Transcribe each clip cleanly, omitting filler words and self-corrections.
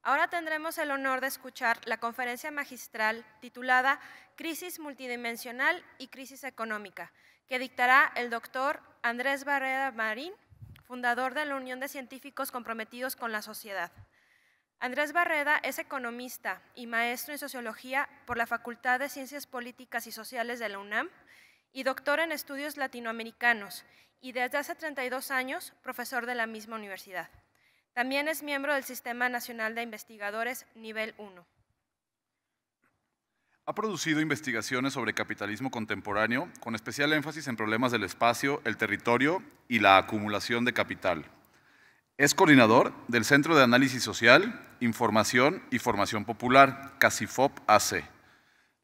Ahora tendremos el honor de escuchar la conferencia magistral titulada Crisis multidimensional y crisis económica, que dictará el doctor Andrés Barreda Marín, fundador de la Unión de Científicos Comprometidos con la Sociedad. Andrés Barreda es economista y maestro en sociología por la Facultad de Ciencias Políticas y Sociales de la UNAM y doctor en estudios latinoamericanos y desde hace 32 años profesor de la misma universidad. También es miembro del Sistema Nacional de Investigadores Nivel 1. Ha producido investigaciones sobre capitalismo contemporáneo, con especial énfasis en problemas del espacio, el territorio y la acumulación de capital. Es coordinador del Centro de Análisis Social, Información y Formación Popular, CACIFOP-AC.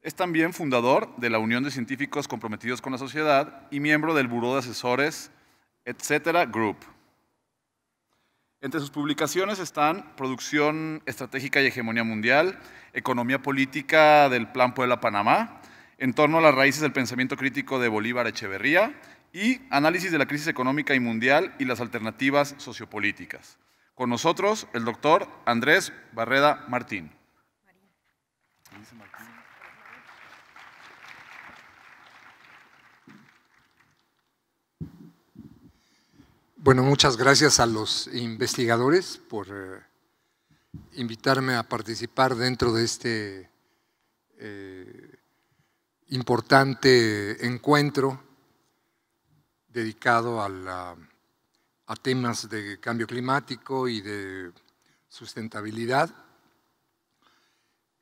Es también fundador de la Unión de Científicos Comprometidos con la Sociedad y miembro del Buró de Asesores, etc. Group. Entre sus publicaciones están Producción Estratégica y Hegemonía Mundial, Economía Política del Plan Puebla-Panamá, En torno a las raíces del pensamiento crítico de Bolívar Echeverría y Análisis de la crisis económica y mundial y las alternativas sociopolíticas. Con nosotros, el doctor Andrés Barreda Martín. Bueno, muchas gracias a los investigadores por invitarme a participar dentro de este importante encuentro dedicado a temas de cambio climático y de sustentabilidad.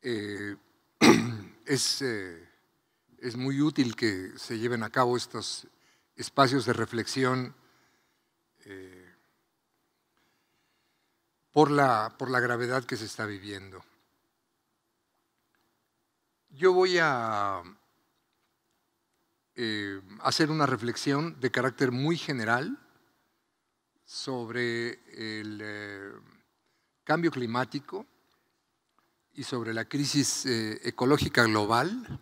Es muy útil que se lleven a cabo estos espacios de reflexión por la gravedad que se está viviendo. Yo voy a hacer una reflexión de carácter muy general sobre el cambio climático y sobre la crisis ecológica global,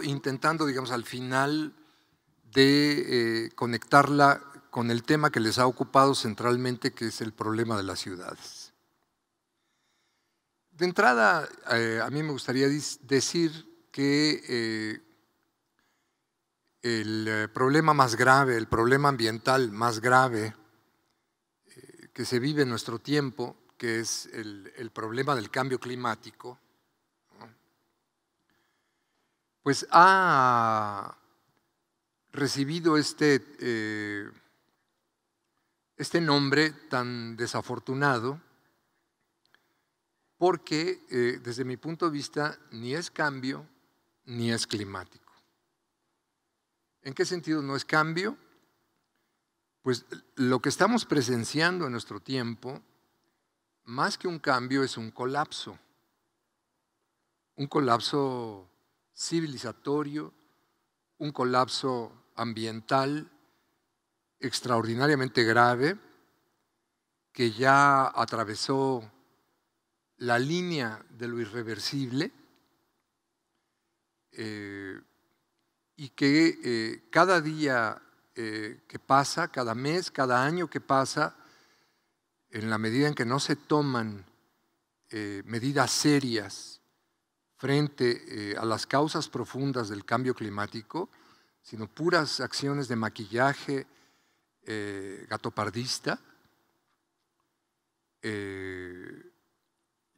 intentando, digamos, al final de conectarla con el tema que les ha ocupado centralmente, que es el problema de las ciudades. De entrada, a mí me gustaría decir que el problema más grave, el problema ambiental más grave que se vive en nuestro tiempo, que es el problema del cambio climático, ¿no?, pues ha recibido este nombre tan desafortunado porque desde mi punto de vista ni es cambio ni es climático. ¿En qué sentido no es cambio? Pues lo que estamos presenciando en nuestro tiempo, más que un cambio, es un colapso civilizatorio, un colapso ambiental extraordinariamente grave que ya atravesó la línea de lo irreversible y que cada día que pasa, cada mes, cada año que pasa, en la medida en que no se toman medidas serias frente a las causas profundas del cambio climático, sino puras acciones de maquillaje gatopardista,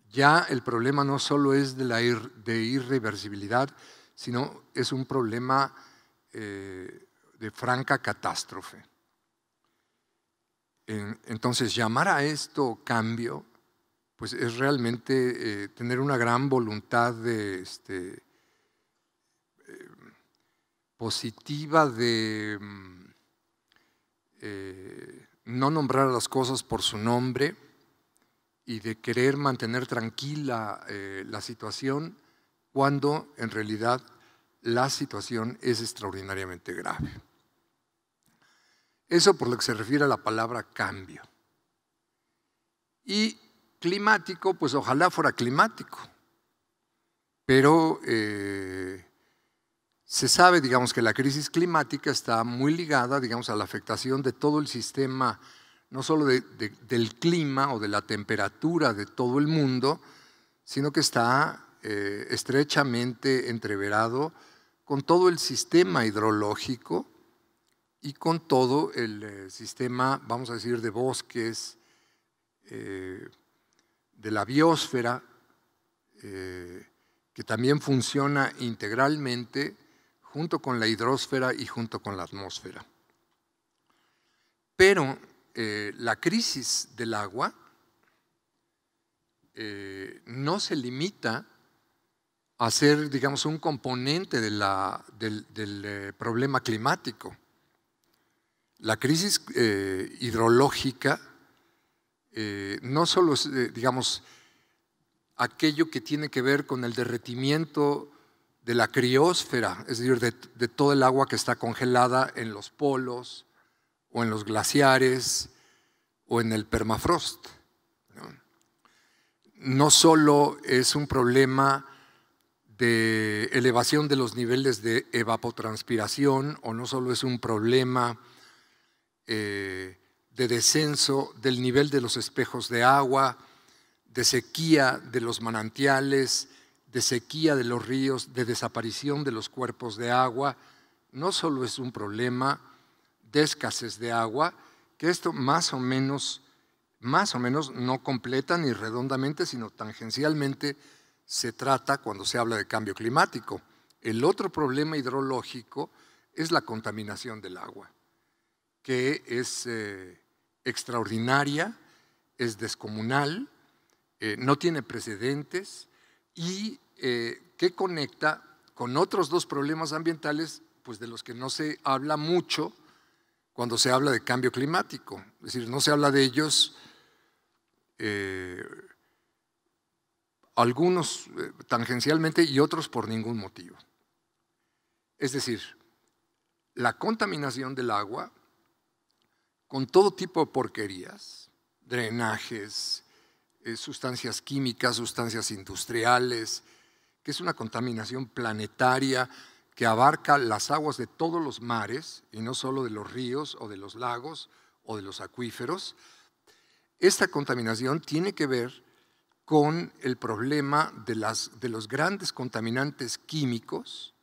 ya el problema no solo es de irreversibilidad, sino es un problema de franca catástrofe. Entonces, llamar a esto cambio, pues es realmente tener una gran voluntad positiva de no nombrar a las cosas por su nombre y de querer mantener tranquila la situación cuando en realidad la situación es extraordinariamente grave. Eso por lo que se refiere a la palabra cambio. Y climático, pues ojalá fuera climático, pero se sabe, digamos, que la crisis climática está muy ligada, digamos, a la afectación de todo el sistema no solo del clima o de la temperatura de todo el mundo, sino que está estrechamente entreverado con todo el sistema hidrológico y con todo el sistema, vamos a decir, de bosques, de la biosfera, que también funciona integralmente junto con la hidrosfera y junto con la atmósfera. Pero la crisis del agua no se limita a ser, digamos, un componente del problema climático. La crisis hidrológica no solo es, digamos, aquello que tiene que ver con el derretimiento de la criósfera, es decir, de todo el agua que está congelada en los polos o en los glaciares o en el permafrost. No solo es un problema de elevación de los niveles de evapotranspiración, o no solo es un problema de descenso del nivel de los espejos de agua, de sequía de los manantiales, de sequía de los ríos, de desaparición de los cuerpos de agua. No solo es un problema de escasez de agua, que esto más o menos no completa ni redondamente, sino tangencialmente se trata cuando se habla de cambio climático. El otro problema hidrológico es la contaminación del agua, que es extraordinaria, es descomunal, no tiene precedentes y que conecta con otros dos problemas ambientales, pues de los que no se habla mucho cuando se habla de cambio climático. Es decir, no se habla de ellos, algunos tangencialmente y otros por ningún motivo. Es decir, la contaminación del agua con todo tipo de porquerías, drenajes, sustancias químicas, sustancias industriales, que es una contaminación planetaria que abarca las aguas de todos los mares y no solo de los ríos o de los lagos o de los acuíferos. Esta contaminación tiene que ver con el problema de los grandes contaminantes químicos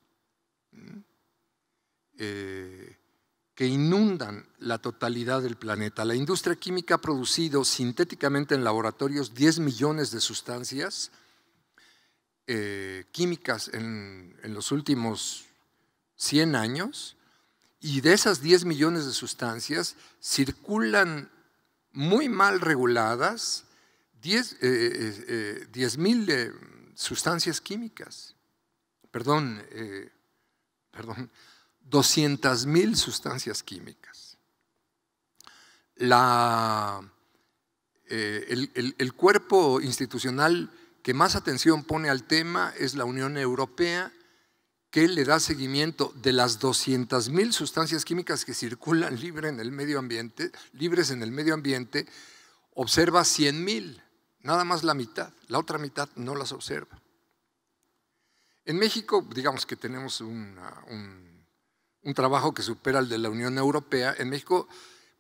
que inundan la totalidad del planeta. La industria química ha producido sintéticamente en laboratorios 10 millones de sustancias químicas en los últimos 100 años, y de esas 10 millones de sustancias circulan muy mal reguladas 10.000 sustancias químicas, 200.000 sustancias químicas. El cuerpo institucional que más atención pone al tema es la Unión Europea, que le da seguimiento de las 200.000 sustancias químicas que circulan libres en el medio ambiente, observa 100.000, nada más la mitad, la otra mitad no las observa. En México, digamos que tenemos un trabajo que supera el de la Unión Europea. En México,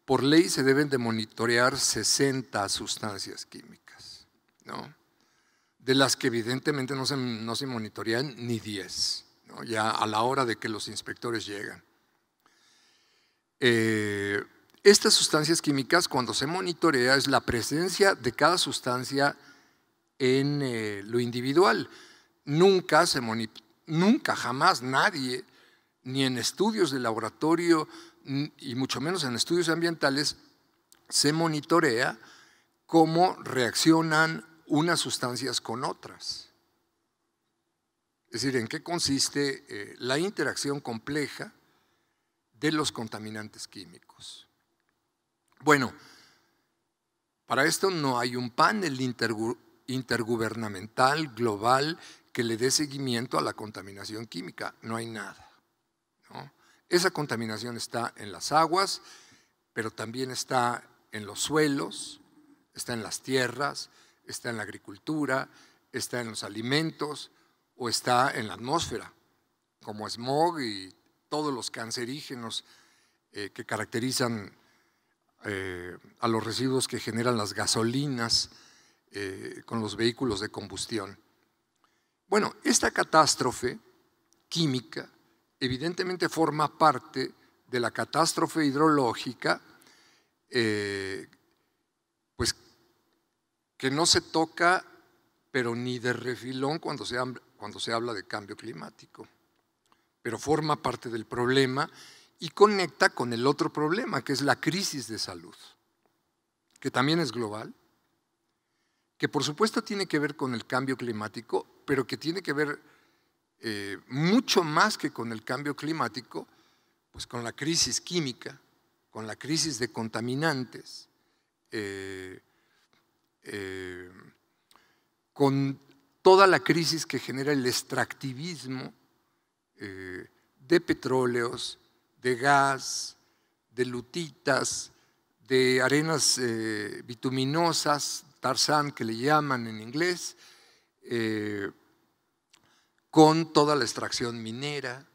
por ley, se deben de monitorear 60 sustancias químicas, ¿no? De las que evidentemente no se monitorean ni 10, ¿no? Ya a la hora de que los inspectores llegan. Estas sustancias químicas, cuando se monitorea, es la presencia de cada sustancia en lo individual. Nunca jamás nadie, ni en estudios de laboratorio y mucho menos en estudios ambientales, se monitorea cómo reaccionan unas sustancias con otras. Es decir, en qué consiste la interacción compleja de los contaminantes químicos. Bueno, para esto no hay un panel intergubernamental global que le dé seguimiento a la contaminación química, no hay nada, ¿no? Esa contaminación está en las aguas, pero también está en los suelos, está en las tierras, está en la agricultura, está en los alimentos o está en la atmósfera, como smog y todos los cancerígenos que caracterizan a los residuos que generan las gasolinas con los vehículos de combustión. Bueno, esta catástrofe química evidentemente forma parte de la catástrofe hidrológica, pues que no se toca, pero ni de refilón cuando se habla de cambio climático, pero forma parte del problema y conecta con el otro problema, que es la crisis de salud, que también es global, que por supuesto tiene que ver con el cambio climático, pero que tiene que ver mucho más que con el cambio climático, pues con la crisis química, con la crisis de contaminantes, con toda la crisis que genera el extractivismo de petróleos, de gas, de lutitas, de arenas bituminosas, tar sand que le llaman en inglés, con toda la extracción minera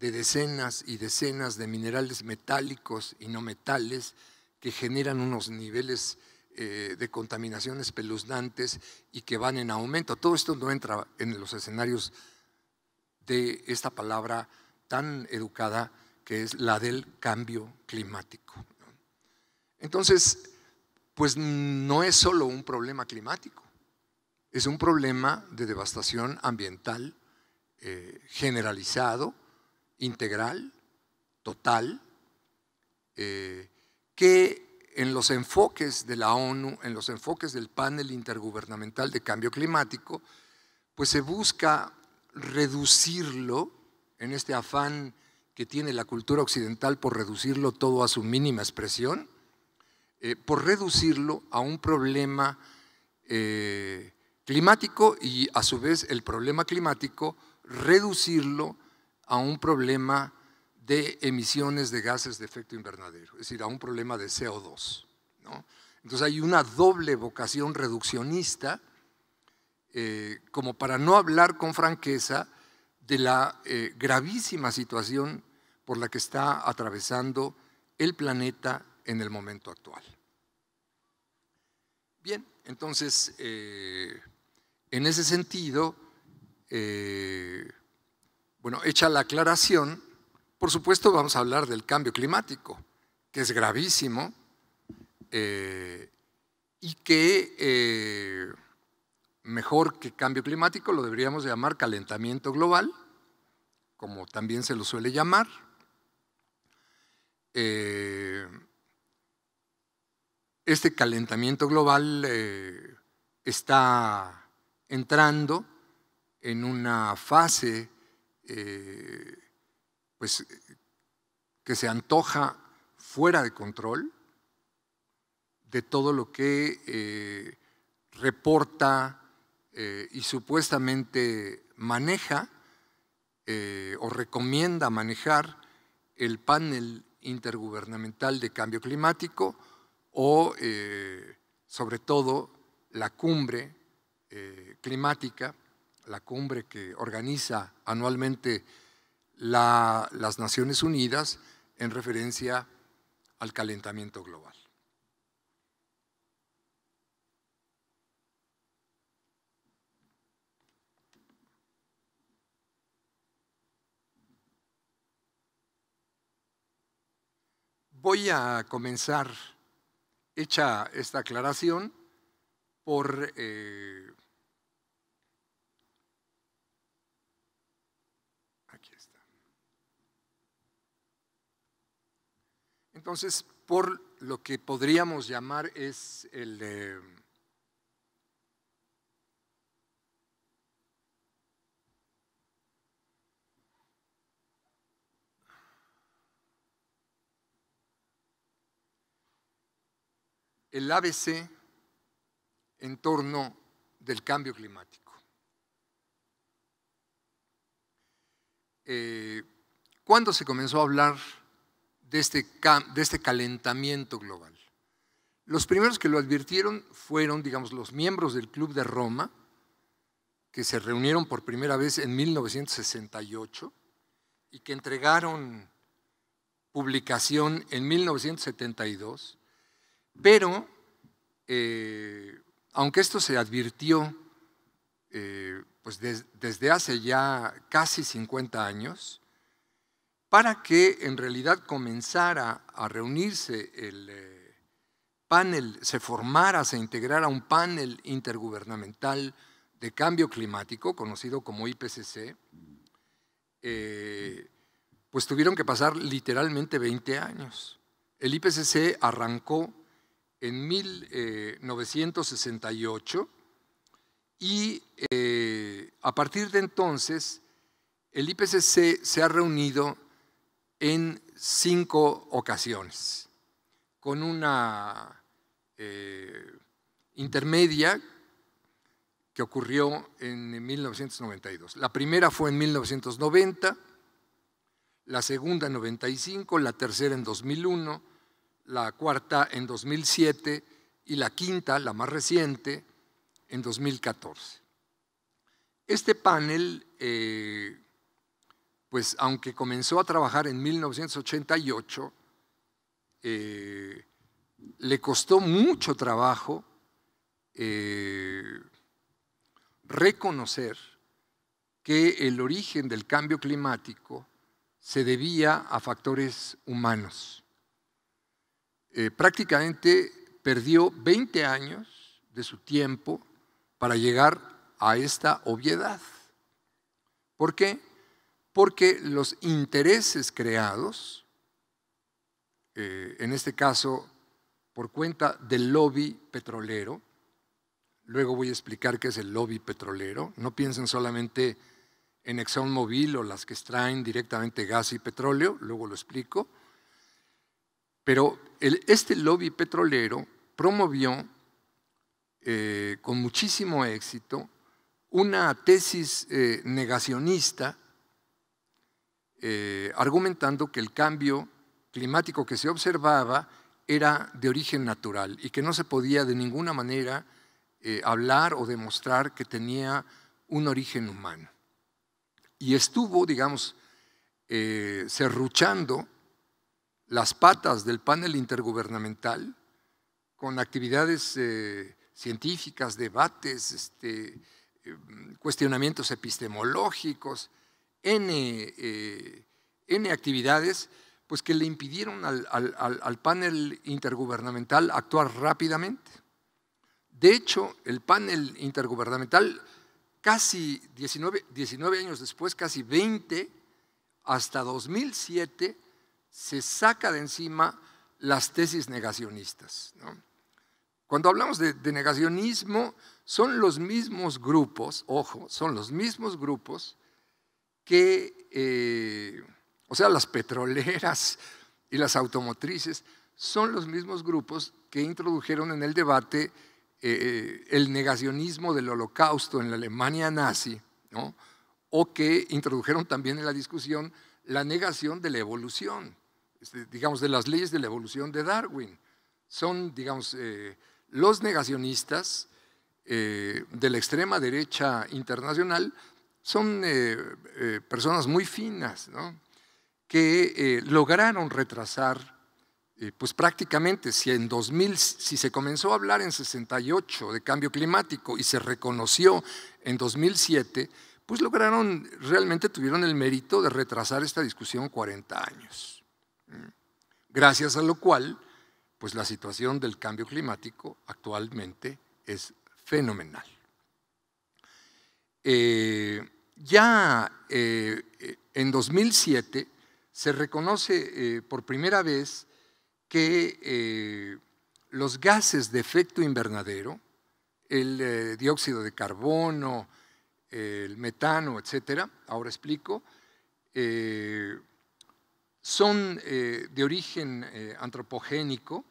de decenas y decenas de minerales metálicos y no metales que generan unos niveles de contaminación espeluznantes y que van en aumento. Todo esto no entra en los escenarios de esta palabra tan educada que es la del cambio climático. Entonces, pues no es solo un problema climático, es un problema de devastación ambiental generalizado, integral, total, que en los enfoques de la ONU, en los enfoques del panel intergubernamental de cambio climático, pues se busca reducirlo en este afán que tiene la cultura occidental por reducirlo todo a su mínima expresión, por reducirlo a un problema climático y a su vez el problema climático reducirlo a un problema de emisiones de gases de efecto invernadero, es decir, a un problema de CO2, ¿no? Entonces hay una doble vocación reduccionista, como para no hablar con franqueza de la gravísima situación por la que está atravesando el planeta en el momento actual. Bien, entonces, en ese sentido, bueno, hecha la aclaración, por supuesto vamos a hablar del cambio climático, que es gravísimo y que mejor que cambio climático lo deberíamos llamar calentamiento global, como también se lo suele llamar. Este calentamiento global está entrando en una fase pues, que se antoja fuera de control de todo lo que reporta y supuestamente maneja o recomienda manejar el panel intergubernamental de cambio climático o sobre todo la cumbre climática, la cumbre que organiza anualmente las Naciones Unidas en referencia al calentamiento global. Voy a comenzar, hecha esta aclaración, por aquí está. Entonces, por lo que podríamos llamar es el ABC en torno del cambio climático. ¿Cuándo se comenzó a hablar de este calentamiento global? Los primeros que lo advirtieron fueron, digamos, los miembros del Club de Roma, que se reunieron por primera vez en 1968 y que entregaron publicación en 1972, Pero, aunque esto se advirtió pues desde hace ya casi 50 años, para que en realidad comenzara a reunirse el panel, se formara, se integrara un panel intergubernamental de cambio climático, conocido como IPCC, pues tuvieron que pasar literalmente 20 años. El IPCC arrancó en 1968 y a partir de entonces el IPCC se ha reunido en 5 ocasiones, con una intermedia que ocurrió en 1992. La primera fue en 1990, la segunda en 95, la tercera en 2001, la cuarta en 2007 y la quinta, la más reciente, en 2014. Este panel, pues aunque comenzó a trabajar en 1988, le costó mucho trabajo reconocer que el origen del cambio climático se debía a factores humanos. Prácticamente perdió 20 años de su tiempo para llegar a esta obviedad. ¿Por qué? Porque los intereses creados, en este caso por cuenta del lobby petrolero, luego voy a explicar qué es el lobby petrolero, no piensen solamente en ExxonMobil o las que extraen directamente gas y petróleo, luego lo explico, pero este lobby petrolero promovió con muchísimo éxito una tesis negacionista argumentando que el cambio climático que se observaba era de origen natural y que no se podía de ninguna manera hablar o demostrar que tenía un origen humano. Y estuvo, digamos, serruchando las patas del panel intergubernamental con actividades científicas, debates, cuestionamientos epistemológicos, N actividades pues que le impidieron al panel intergubernamental actuar rápidamente. De hecho, el panel intergubernamental casi 19 años después, casi 20, hasta 2007, se saca de encima las tesis negacionistas, ¿no? Cuando hablamos de negacionismo, son los mismos grupos, ojo, son los mismos grupos que, o sea, las petroleras y las automotrices, son los mismos grupos que introdujeron en el debate el negacionismo del Holocausto en la Alemania nazi, ¿no? O que introdujeron también en la discusión la negación de la evolución, digamos, de las leyes de la evolución de Darwin. Son, digamos, los negacionistas de la extrema derecha internacional, son personas muy finas, ¿no? Que lograron retrasar, pues prácticamente, si se comenzó a hablar en 68 de cambio climático y se reconoció en 2007, pues realmente tuvieron el mérito de retrasar esta discusión 40 años. Gracias a lo cual, pues la situación del cambio climático actualmente es fenomenal. Ya en 2007 se reconoce por primera vez que los gases de efecto invernadero, el dióxido de carbono, el metano, etcétera, ahora explico, son de origen antropogénico,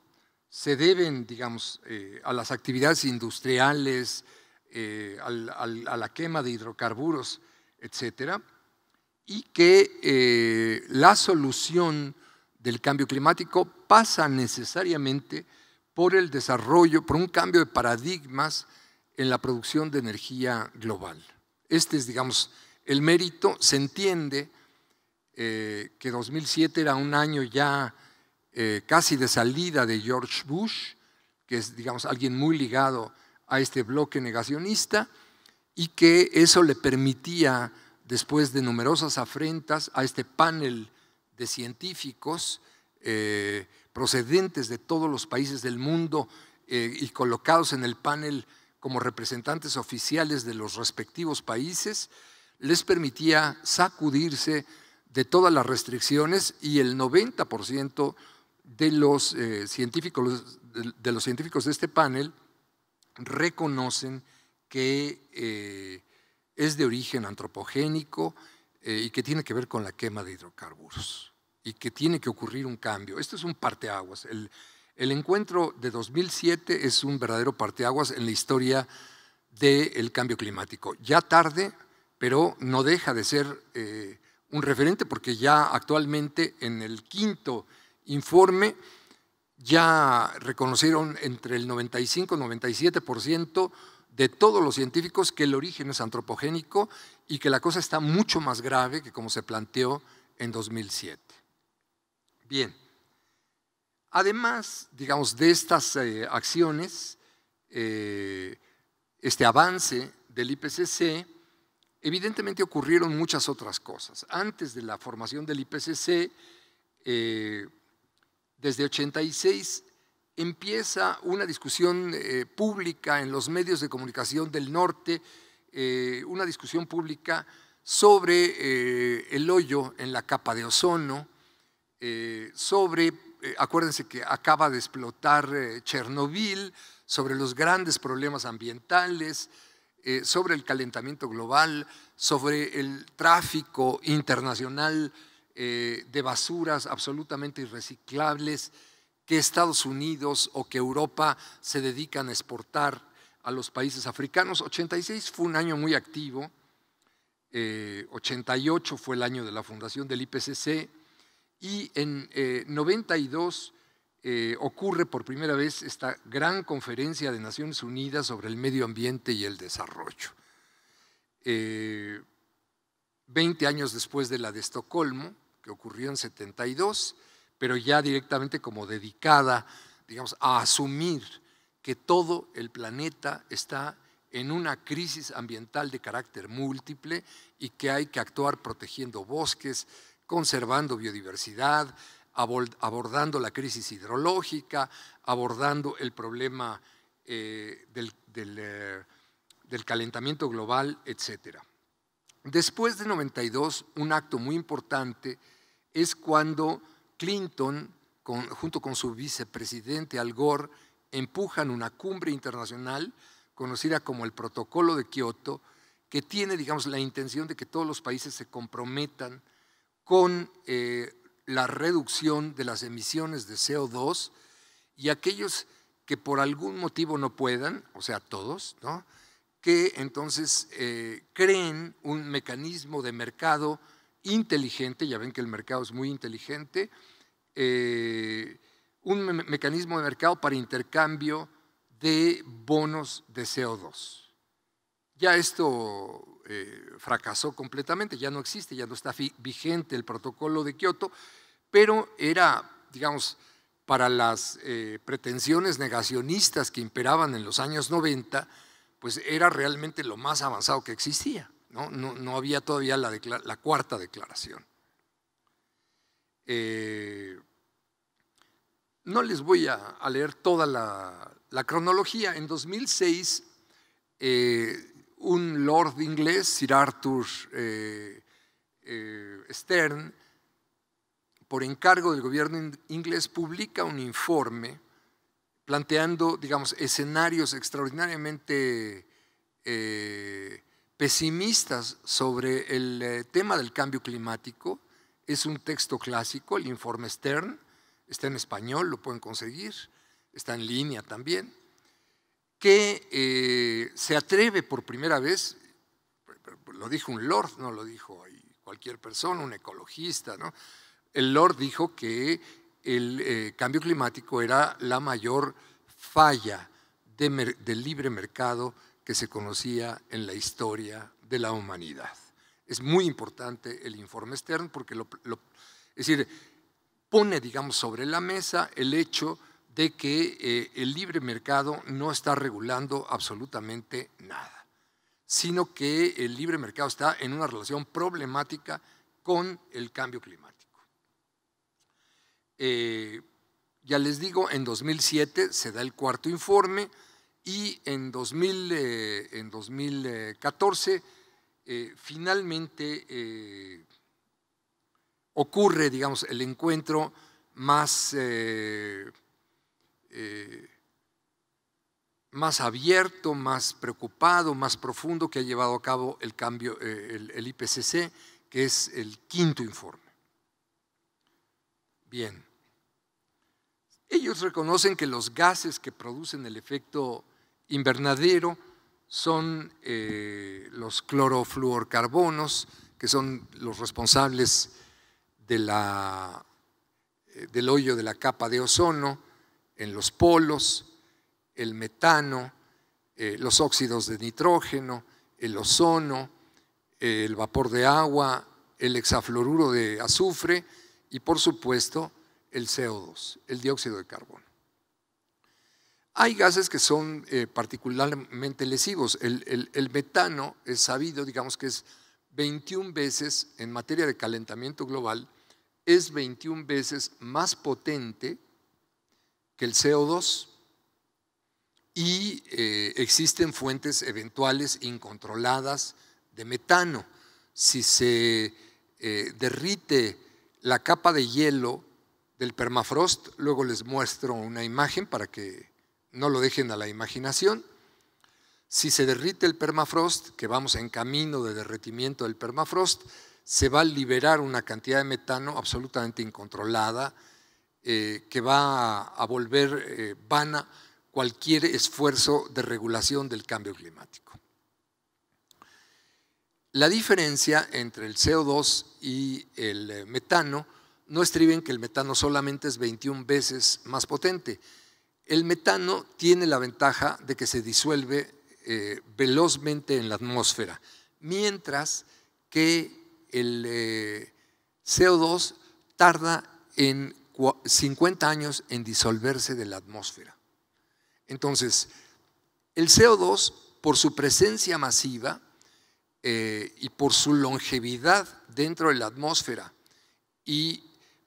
se deben, digamos, a las actividades industriales, a la quema de hidrocarburos, etcétera, y que la solución del cambio climático pasa necesariamente por el desarrollo, por un cambio de paradigmas en la producción de energía global. Este es, digamos, el mérito. Se entiende que 2007 era un año ya casi de salida de George Bush, que es, digamos, alguien muy ligado a este bloque negacionista, y que eso le permitía, después de numerosas afrentas a este panel de científicos procedentes de todos los países del mundo y colocados en el panel como representantes oficiales de los respectivos países, les permitía sacudirse de todas las restricciones, y el 90% de los científicos de este panel reconocen que es de origen antropogénico y que tiene que ver con la quema de hidrocarburos y que tiene que ocurrir un cambio. Esto es un parteaguas. El encuentro de 2007 es un verdadero parteaguas en la historia del cambio climático. Ya tarde, pero no deja de ser un referente, porque ya actualmente en el 5º informe ya reconocieron entre el 95 y 97% de todos los científicos que el origen es antropogénico y que la cosa está mucho más grave que como se planteó en 2007. Bien, además, digamos, de estas acciones, este avance del IPCC, evidentemente ocurrieron muchas otras cosas. Antes de la formación del IPCC, desde 86 empieza una discusión pública en los medios de comunicación del norte, una discusión pública sobre el hoyo en la capa de ozono, acuérdense que acaba de explotar Chernobyl, sobre los grandes problemas ambientales, sobre el calentamiento global, sobre el tráfico internacional de basuras absolutamente irreciclables que Estados Unidos o que Europa se dedican a exportar a los países africanos. 86 fue un año muy activo, 88 fue el año de la fundación del IPCC, y en 92 ocurre por primera vez esta gran conferencia de Naciones Unidas sobre el medio ambiente y el desarrollo. 20 años después de la de Estocolmo, que ocurrió en 72, pero ya directamente como dedicada, digamos, a asumir que todo el planeta está en una crisis ambiental de carácter múltiple y que hay que actuar protegiendo bosques, conservando biodiversidad, abordando la crisis hidrológica, abordando el problema del calentamiento global, etc. Después de 92, un acto muy importante es cuando Clinton, junto con su vicepresidente Al Gore, empujan una cumbre internacional conocida como el Protocolo de Kioto, que tiene, digamos, la intención de que todos los países se comprometan con la reducción de las emisiones de CO2, y aquellos que por algún motivo no puedan, o sea, todos, ¿no?, que entonces creen un mecanismo de mercado inteligente, ya ven que el mercado es muy inteligente, un mecanismo de mercado para intercambio de bonos de CO2. Ya esto fracasó completamente, ya no existe, ya no está vigente el protocolo de Kioto, pero era, digamos, para las pretensiones negacionistas que imperaban en los años 90, pues era realmente lo más avanzado que existía. No había todavía la cuarta declaración. No les voy a leer toda la cronología. En 2006, un lord inglés, Sir Arthur Stern, por encargo del gobierno inglés, publica un informe planteando, digamos, escenarios extraordinariamente pesimistas sobre el tema del cambio climático. Es un texto clásico, el informe Stern, está en español, lo pueden conseguir, está en línea también, que se atreve por primera vez, lo dijo un lord, no lo dijo cualquier persona, un ecologista, ¿no? El lord dijo que el cambio climático era la mayor falla del libre mercado que se conocía en la historia de la humanidad. Es muy importante el informe Stern porque es decir, pone, digamos, sobre la mesa el hecho de que el libre mercado no está regulando absolutamente nada, sino que el libre mercado está en una relación problemática con el cambio climático. Ya les digo, en 2007 se da el cuarto informe y en 2014 finalmente ocurre, digamos, el encuentro más abierto, más preocupado, más profundo que ha llevado a cabo el IPCC, que es el quinto informe. Bien, ellos reconocen que los gases que producen el efecto invernadero son los clorofluorcarbonos, que son los responsables del hoyo de la capa de ozono en los polos, el metano, los óxidos de nitrógeno, el ozono, el vapor de agua, el hexafluoruro de azufre y, por supuesto, el CO2, el dióxido de carbono. Hay gases que son particularmente lesivos. El metano es sabido, digamos que es 21 veces, en materia de calentamiento global, es 21 veces más potente que el CO2 y existen fuentes eventuales incontroladas de metano. Si se derrite la capa de hielo del permafrost, luego les muestro una imagen para que no lo dejen a la imaginación. Si se derrite el permafrost, que vamos en camino de derretimiento del permafrost, se va a liberar una cantidad de metano absolutamente incontrolada que va a volver vana cualquier esfuerzo de regulación del cambio climático. La diferencia entre el CO2 y el metano no estriba en que el metano solamente es 21 veces más potente. El metano tiene la ventaja de que se disuelve velozmente en la atmósfera, mientras que el CO2 tarda en 50 años en disolverse de la atmósfera. Entonces, el CO2, por su presencia masiva y por su longevidad dentro de la atmósfera y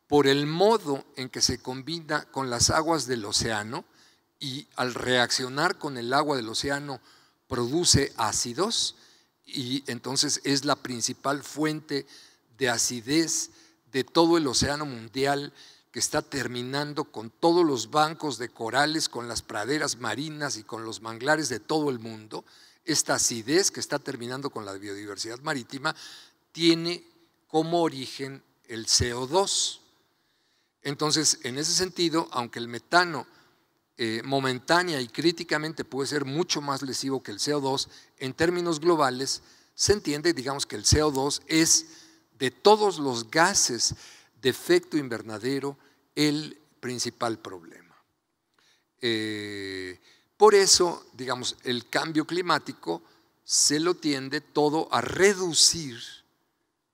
por el modo en que se combina con las aguas del océano y al reaccionar con el agua del océano produce ácidos y entonces es la principal fuente de acidez de todo el océano mundial, que está terminando con todos los bancos de corales, con las praderas marinas y con los manglares de todo el mundo. Esta acidez que está terminando con la biodiversidad marítima tiene como origen el CO2. Entonces, en ese sentido, aunque el metano momentánea y críticamente puede ser mucho más lesivo que el CO2, en términos globales se entiende, digamos, que el CO2 es de todos los gases de efecto invernadero el principal problema. Por eso, digamos, el cambio climático se lo tiende todo a reducir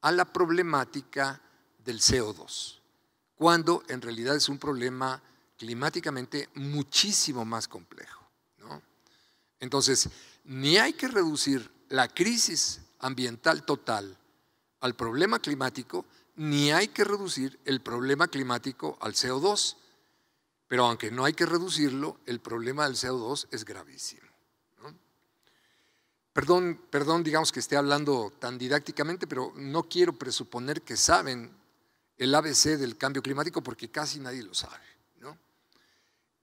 a la problemática del CO2, cuando en realidad es un problema climáticamente muchísimo más complejo, ¿no? Entonces, ni hay que reducir la crisis ambiental total al problema climático, ni hay que reducir el problema climático al CO2, pero aunque no hay que reducirlo, el problema del CO2 es gravísimo, ¿no? Perdón, digamos que esté hablando tan didácticamente, pero no quiero presuponer que saben el ABC del cambio climático porque casi nadie lo sabe, ¿no?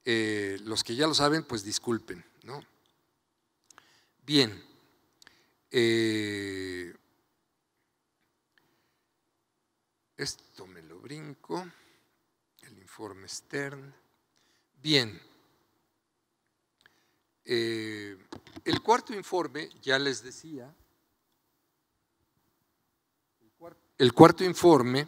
Los que ya lo saben, pues disculpen, ¿no? Bien. Esto me lo brinco, el informe Stern. Bien, el cuarto informe, ya les decía, el cuarto informe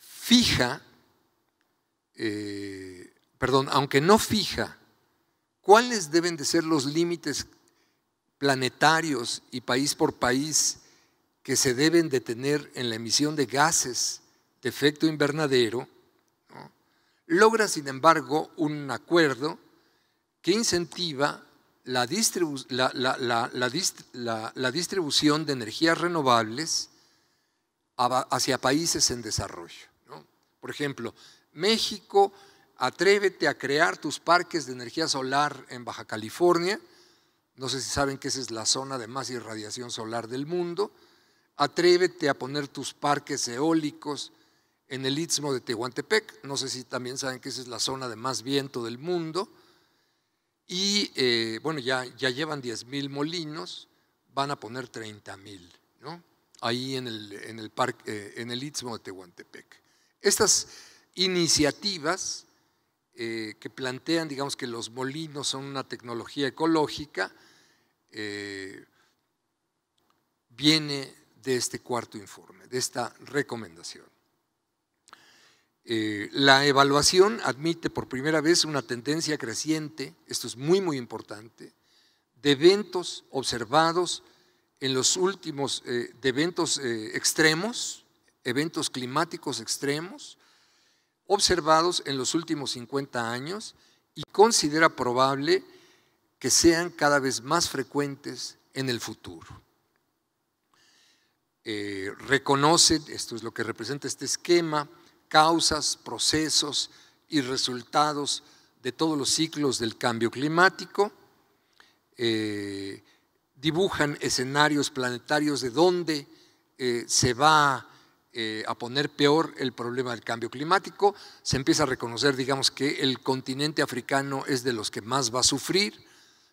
fija, aunque no fija cuáles deben de ser los límites planetarios y país por país que se deben de tener en la emisión de gases de efecto invernadero, ¿no?, logra, sin embargo, un acuerdo que incentiva la distribución de energías renovables hacia países en desarrollo, ¿no? Por ejemplo, México, atrévete a crear tus parques de energía solar en Baja California. No sé si saben que esa es la zona de más irradiación solar del mundo. Atrévete a poner tus parques eólicos en el Istmo de Tehuantepec. No sé si también saben que esa es la zona de más viento del mundo. Y bueno, ya llevan 10,000 molinos, van a poner 30,000, ¿no?, ahí en el Istmo de Tehuantepec. Estas iniciativas que plantean, digamos, que los molinos son una tecnología ecológica, viene de este cuarto informe, de esta recomendación. La evaluación admite por primera vez una tendencia creciente, esto es muy, muy importante, de eventos observados en los últimos, de eventos extremos, eventos climáticos extremos, observados en los últimos 50 años y considera probable que sean cada vez más frecuentes en el futuro. Reconoce, esto es lo que representa este esquema, causas, procesos y resultados de todos los ciclos del cambio climático, dibujan escenarios planetarios de dónde se va a poner peor el problema del cambio climático. Se empieza a reconocer, digamos, que el continente africano es de los que más va a sufrir.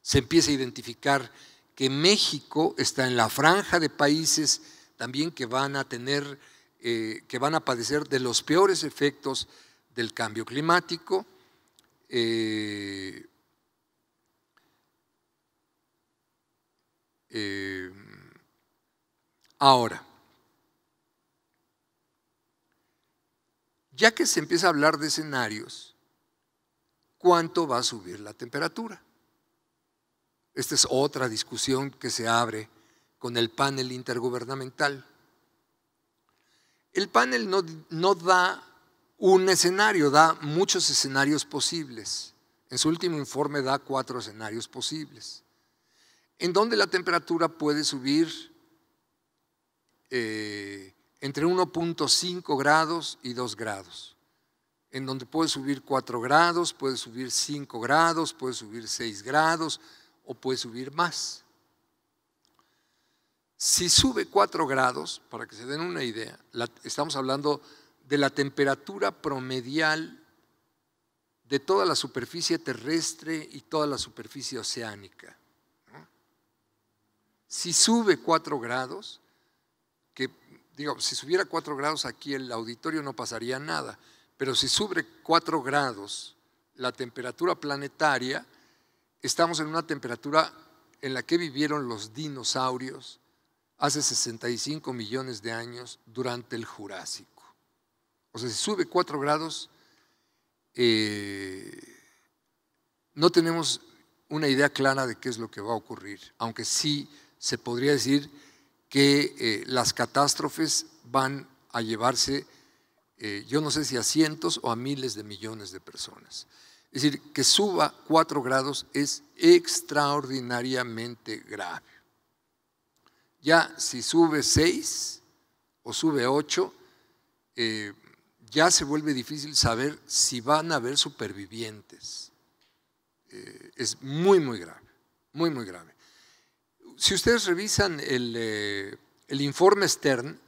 Se empieza a identificar que México está en la franja de países también que van a tener, que van a padecer de los peores efectos del cambio climático. Ahora, ya que se empieza a hablar de escenarios, ¿cuánto va a subir la temperatura? Esta es otra discusión que se abre con el panel intergubernamental. El panel no da un escenario, da muchos escenarios posibles. En su último informe da 4 escenarios posibles, en donde la temperatura puede subir entre 1.5 grados y 2 grados, en donde puede subir 4 grados, puede subir 5 grados, puede subir 6 grados o puede subir más. Si sube 4 grados, para que se den una idea, estamos hablando de la temperatura promedial de toda la superficie terrestre y toda la superficie oceánica, ¿no? Si sube 4 grados, que digo, si subiera 4 grados aquí el auditorio no pasaría nada, pero si sube 4 grados la temperatura planetaria, estamos en una temperatura en la que vivieron los dinosaurios hace 65 millones de años durante el Jurásico. O sea, si sube 4 grados, no tenemos una idea clara de qué es lo que va a ocurrir, aunque sí se podría decir que las catástrofes van a llevarse, yo no sé si a cientos o a miles de millones de personas. Es decir, que suba 4 grados es extraordinariamente grave. Ya si sube 6 o sube 8, ya se vuelve difícil saber si van a haber supervivientes. Es muy, muy grave, muy, muy grave. Si ustedes revisan el informe Stern,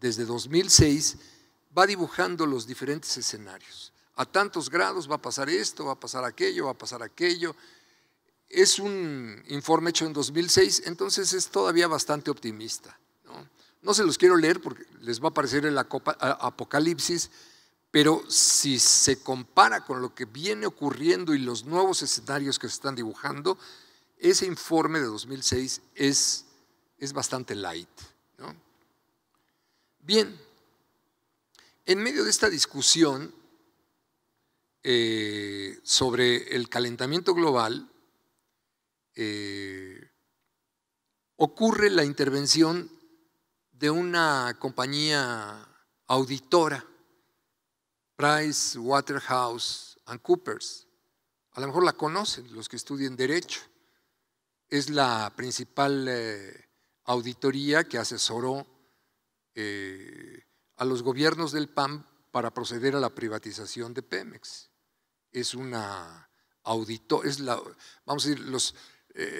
desde 2006, va dibujando los diferentes escenarios. A tantos grados va a pasar esto, va a pasar aquello, va a pasar aquello. Es un informe hecho en 2006, entonces es todavía bastante optimista, ¿no? No se los quiero leer porque les va a parecer el apocalipsis, pero si se compara con lo que viene ocurriendo y los nuevos escenarios que se están dibujando, ese informe de 2006 es bastante light, ¿no? Bien, en medio de esta discusión sobre el calentamiento global, ocurre la intervención de una compañía auditora, PricewaterhouseCoopers. A lo mejor la conocen los que estudien Derecho. Es la principal auditoría que asesoró a los gobiernos del PAN para proceder a la privatización de Pemex. Es una auditor, vamos a decir,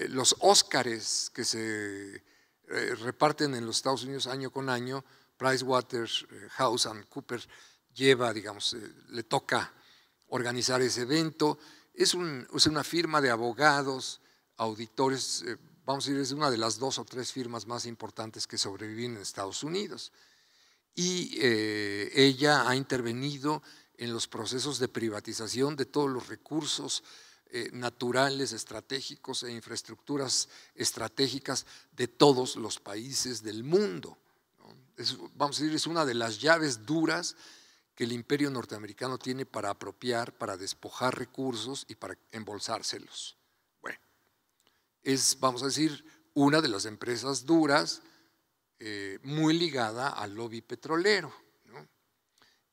los Óscares que se reparten en los Estados Unidos año con año, PricewaterhouseCoopers lleva, digamos, le toca organizar ese evento. Es una firma de abogados, auditores, vamos a decir, es una de las 2 o 3 firmas más importantes que sobreviven en Estados Unidos. Y ella ha intervenido en los procesos de privatización de todos los recursos naturales, estratégicos e infraestructuras estratégicas de todos los países del mundo, ¿no? Vamos a decir, es una de las llaves duras que el imperio norteamericano tiene para apropiar, para despojar recursos y para embolsárselos. Bueno, es, vamos a decir, una de las empresas duras muy ligada al lobby petrolero, ¿no?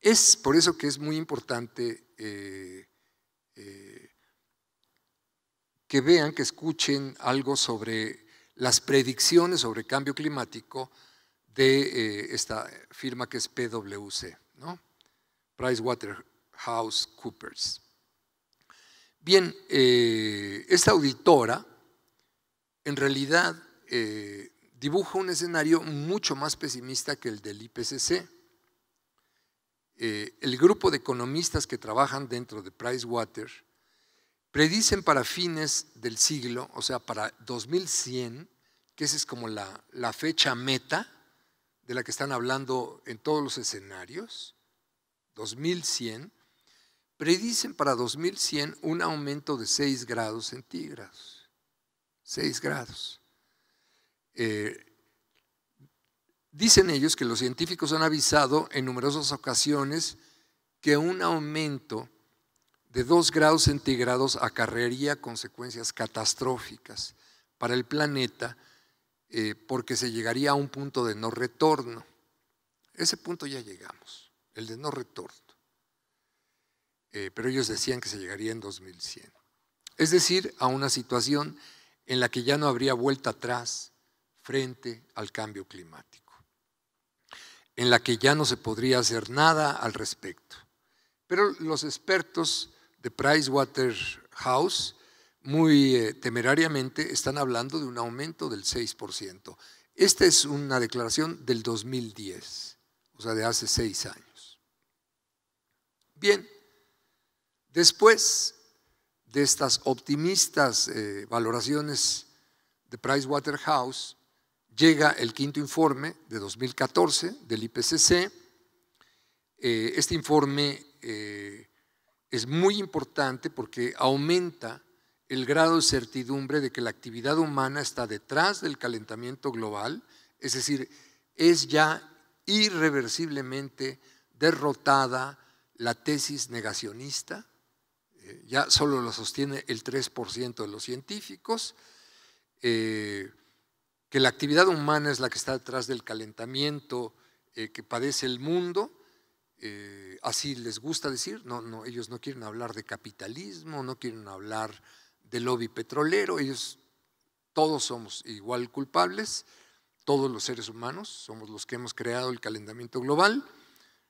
Es por eso que es muy importante que vean, que escuchen algo sobre las predicciones sobre cambio climático de esta firma que es PwC, ¿no? PricewaterhouseCoopers. Bien, esta auditora en realidad dibuja un escenario mucho más pesimista que el del IPCC. El grupo de economistas que trabajan dentro de Pricewater predicen para fines del siglo, o sea, para 2100, que esa es como la fecha meta de la que están hablando en todos los escenarios, 2100, predicen para 2100 un aumento de 6 grados centígrados. 6 grados. Dicen ellos que los científicos han avisado en numerosas ocasiones que un aumento de 2 grados centígrados acarrearía consecuencias catastróficas para el planeta porque se llegaría a un punto de no retorno. Ese punto ya llegamos, el de no retorno. Pero ellos decían que se llegaría en 2100. Es decir, a una situación en la que ya no habría vuelta atrás frente al cambio climático, en la que ya no se podría hacer nada al respecto. Pero los expertos de Pricewaterhouse muy temerariamente están hablando de un aumento del 6%. Esta es una declaración del 2010, o sea, de hace 6 años. Bien, después de estas optimistas valoraciones de Pricewaterhouse, llega el quinto informe de 2014 del IPCC. Este informe es muy importante porque aumenta el grado de certidumbre de que la actividad humana está detrás del calentamiento global, es decir, es ya irreversiblemente derrotada la tesis negacionista, ya solo lo sostiene el 3% de los científicos, que la actividad humana es la que está detrás del calentamiento que padece el mundo, así les gusta decir, ellos no quieren hablar de capitalismo, no quieren hablar de lobby petrolero, ellos todos somos igual culpables, todos los seres humanos somos los que hemos creado el calentamiento global,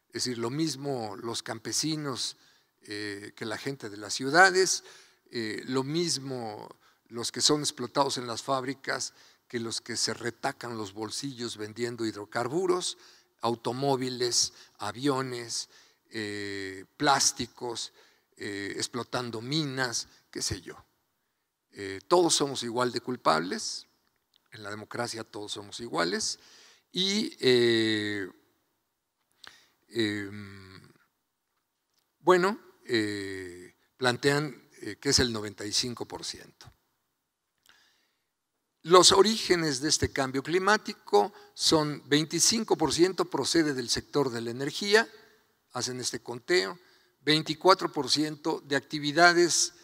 es decir, lo mismo los campesinos que la gente de las ciudades, lo mismo los que son explotados en las fábricas que los que se retacan los bolsillos vendiendo hidrocarburos, automóviles, aviones, plásticos, explotando minas, qué sé yo. Todos somos igual de culpables, en la democracia todos somos iguales y bueno, plantean que es el 95%. Los orígenes de este cambio climático son 25% procede del sector de la energía, hacen este conteo, 24% de actividades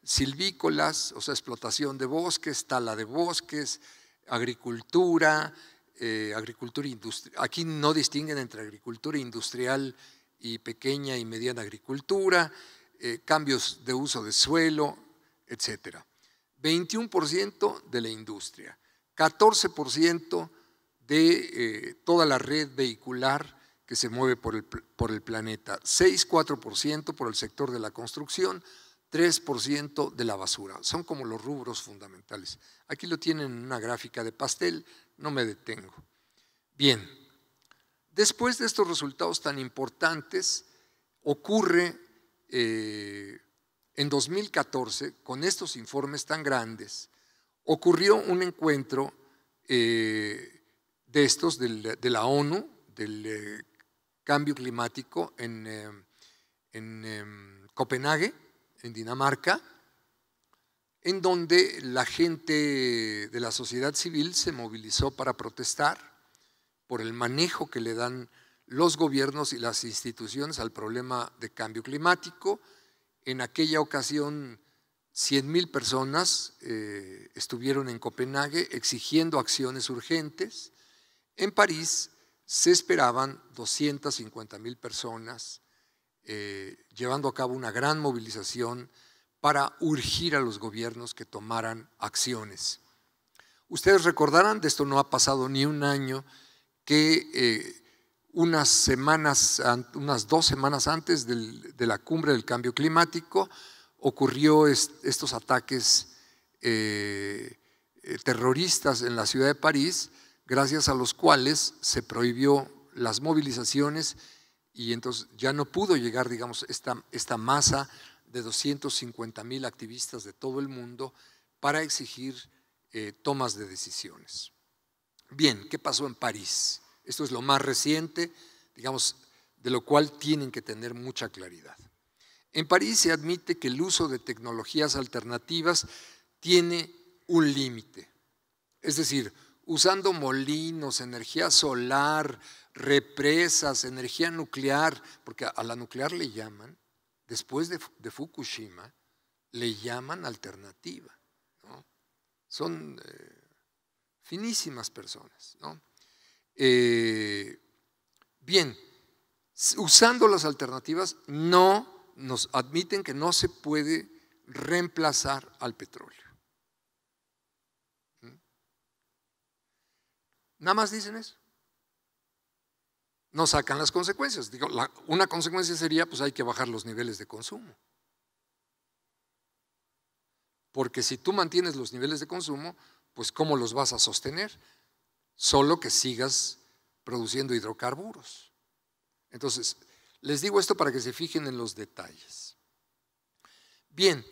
silvícolas, o sea, explotación de bosques, tala de bosques, agricultura, agricultura industrial. Aquí no distinguen entre agricultura industrial y pequeña y mediana agricultura, cambios de uso de suelo, etcétera. 21% de la industria, 14% de toda la red vehicular que se mueve por el planeta, 6,4% por el sector de la construcción, 3% de la basura. Son como los rubros fundamentales. Aquí lo tienen en una gráfica de pastel, no me detengo. Bien, después de estos resultados tan importantes, ocurre en 2014, con estos informes tan grandes, ocurrió un encuentro de estos de la ONU, del cambio climático en Copenhague, en Dinamarca, en donde la gente de la sociedad civil se movilizó para protestar por el manejo que le dan los gobiernos y las instituciones al problema de cambio climático. En aquella ocasión 100,000 personas estuvieron en Copenhague exigiendo acciones urgentes. En París se esperaban 250,000 personas llevando a cabo una gran movilización para urgir a los gobiernos que tomaran acciones. Ustedes recordarán, de esto no ha pasado ni un año, que unas 2 semanas antes de la cumbre del cambio climático ocurrió estos ataques terroristas en la ciudad de París, gracias a los cuales se prohibió las movilizaciones y entonces ya no pudo llegar, digamos, esta masa de 250,000 activistas de todo el mundo para exigir tomas de decisiones. Bien, ¿qué pasó en París? Esto es lo más reciente, digamos, de lo cual tienen que tener mucha claridad. En París se admite que el uso de tecnologías alternativas tiene un límite, es decir, usando molinos, energía solar, represas, energía nuclear, porque a la nuclear le llaman, después de Fukushima, le llaman alternativa, ¿no? Son finísimas personas, ¿no? Bien, usando las alternativas no nos admiten que no se puede reemplazar al petróleo. Nada más dicen eso. No sacan las consecuencias. Digo, una consecuencia sería, pues hay que bajar los niveles de consumo. Porque si tú mantienes los niveles de consumo, pues ¿cómo los vas a sostener? Solo que sigas produciendo hidrocarburos. Entonces, les digo esto para que se fijen en los detalles. Bien,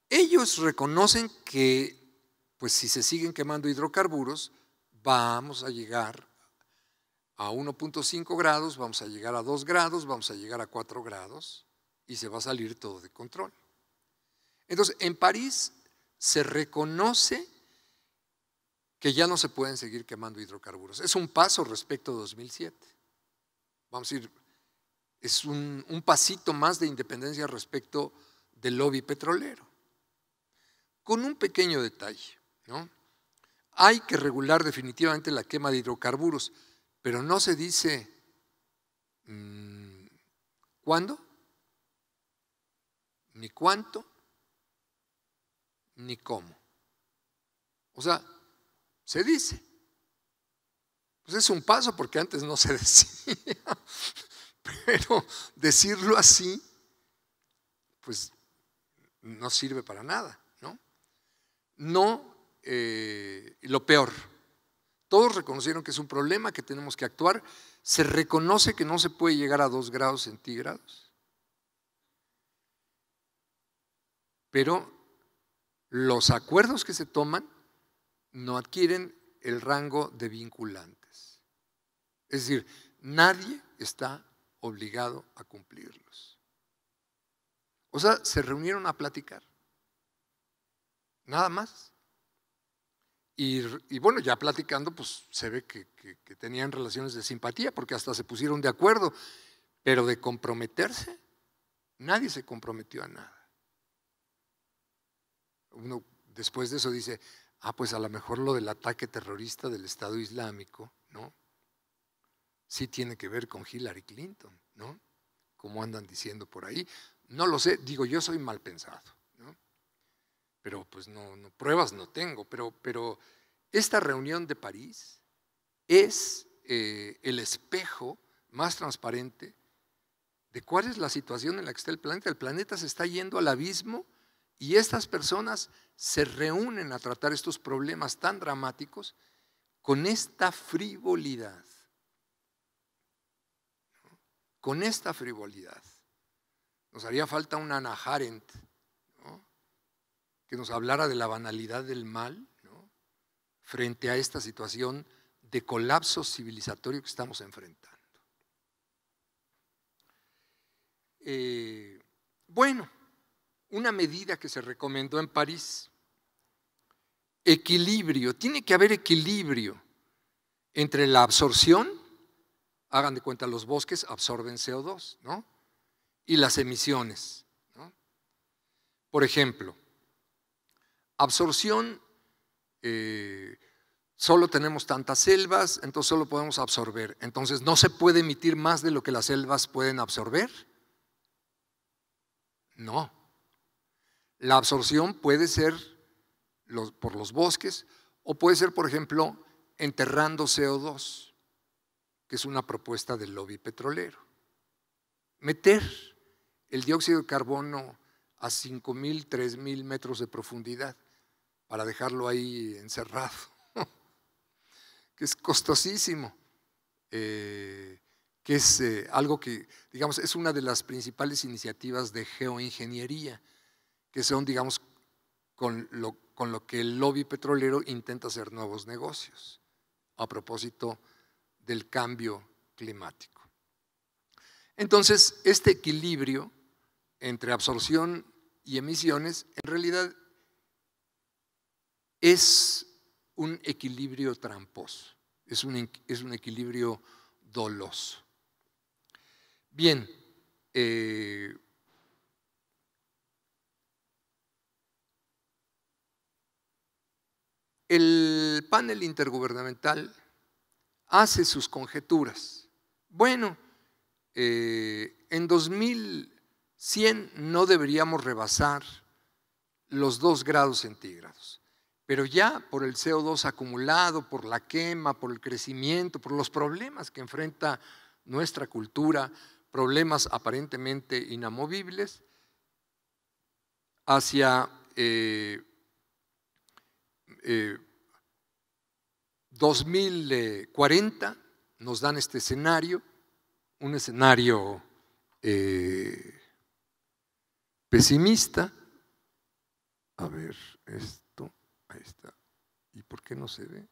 ellos reconocen que, pues si se siguen quemando hidrocarburos, vamos a llegar a 1,5 grados, vamos a llegar a 2 grados, vamos a llegar a 4 grados y se va a salir todo de control. Entonces, en París se reconoce que ya no se pueden seguir quemando hidrocarburos. Es un paso respecto a 2007. Vamos a decir, es un pasito más de independencia respecto del lobby petrolero. Con un pequeño detalle, ¿no? Hay que regular definitivamente la quema de hidrocarburos, pero no se dice cuándo, ni cuánto, ni cómo. O sea, se dice. Pues es un paso porque antes no se decía, pero decirlo así, pues no sirve para nada, ¿no? No. Lo peor, todos reconocieron que es un problema, que tenemos que actuar. Se reconoce que no se puede llegar a 2 grados centígrados, pero los acuerdos que se toman no adquieren el rango de vinculantes. Es decir, nadie está obligado a cumplirlos. O sea, se reunieron a platicar, nada más. Y bueno, ya platicando, pues se ve que tenían relaciones de simpatía, porque hasta se pusieron de acuerdo, pero de comprometerse, nadie se comprometió a nada. Uno después de eso dice, pues a lo mejor lo del ataque terrorista del Estado Islámico, ¿no? Sí tiene que ver con Hillary Clinton, ¿no? Como andan diciendo por ahí. No lo sé, digo, yo soy mal pensado, ¿no? Pero pues no pruebas no tengo, pero esta reunión de París es el espejo más transparente de cuál es la situación en la que está el planeta. El planeta se está yendo al abismo y estas personas se reúnen a tratar estos problemas tan dramáticos con esta frivolidad. Con esta frivolidad. Nos haría falta una Hannah Arendt, ¿no? Que nos hablara de la banalidad del mal, ¿no? Frente a esta situación de colapso civilizatorio que estamos enfrentando. Bueno, una medida que se recomendó en París, equilibrio, tiene que haber equilibrio entre la absorción, hagan de cuenta los bosques absorben CO2, ¿no? Y las emisiones, ¿no? Por ejemplo, absorción, solo tenemos tantas selvas, entonces solo podemos absorber, entonces no se puede emitir más de lo que las selvas pueden absorber. No, la absorción puede ser por los bosques o puede ser, por ejemplo, enterrando CO2, que es una propuesta del lobby petrolero. Meter el dióxido de carbono a 5,000, 3,000 metros de profundidad para dejarlo ahí encerrado, que es costosísimo, que es algo que, digamos, es una de las principales iniciativas de geoingeniería, que son, digamos, con lo que el lobby petrolero intenta hacer nuevos negocios a propósito del cambio climático. Entonces, este equilibrio entre absorción y emisiones en realidad es un equilibrio tramposo, es un equilibrio doloso. Bien, el panel intergubernamental hace sus conjeturas. Bueno, en 2100 no deberíamos rebasar los 2 grados centígrados, pero ya por el CO2 acumulado, por la quema, por el crecimiento, por los problemas que enfrenta nuestra cultura, problemas aparentemente inamovibles, hacia 2040 nos dan este escenario, un escenario pesimista. A ver, esto, ahí está. ¿Y por qué no se ve?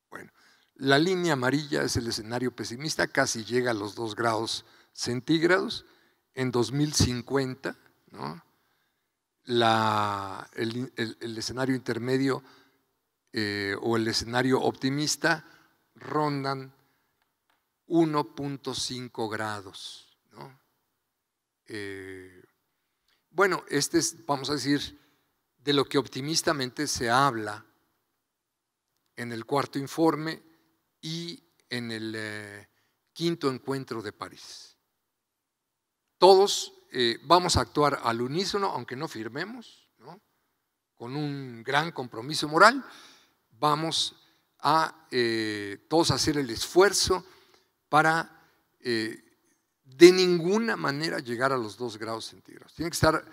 Bueno, la línea amarilla es el escenario pesimista, casi llega a los 2 grados centígrados en 2050, ¿no? El escenario intermedio o el escenario optimista rondan 1,5 grados, ¿no? Bueno, este es, vamos a decir, de lo que optimistamente se habla en el 4º informe y en el 5º encuentro de París. Todos vamos a actuar al unísono, aunque no firmemos, ¿no? Con un gran compromiso moral, vamos a todos hacer el esfuerzo para de ninguna manera llegar a los 2 grados centígrados. Tiene que estar,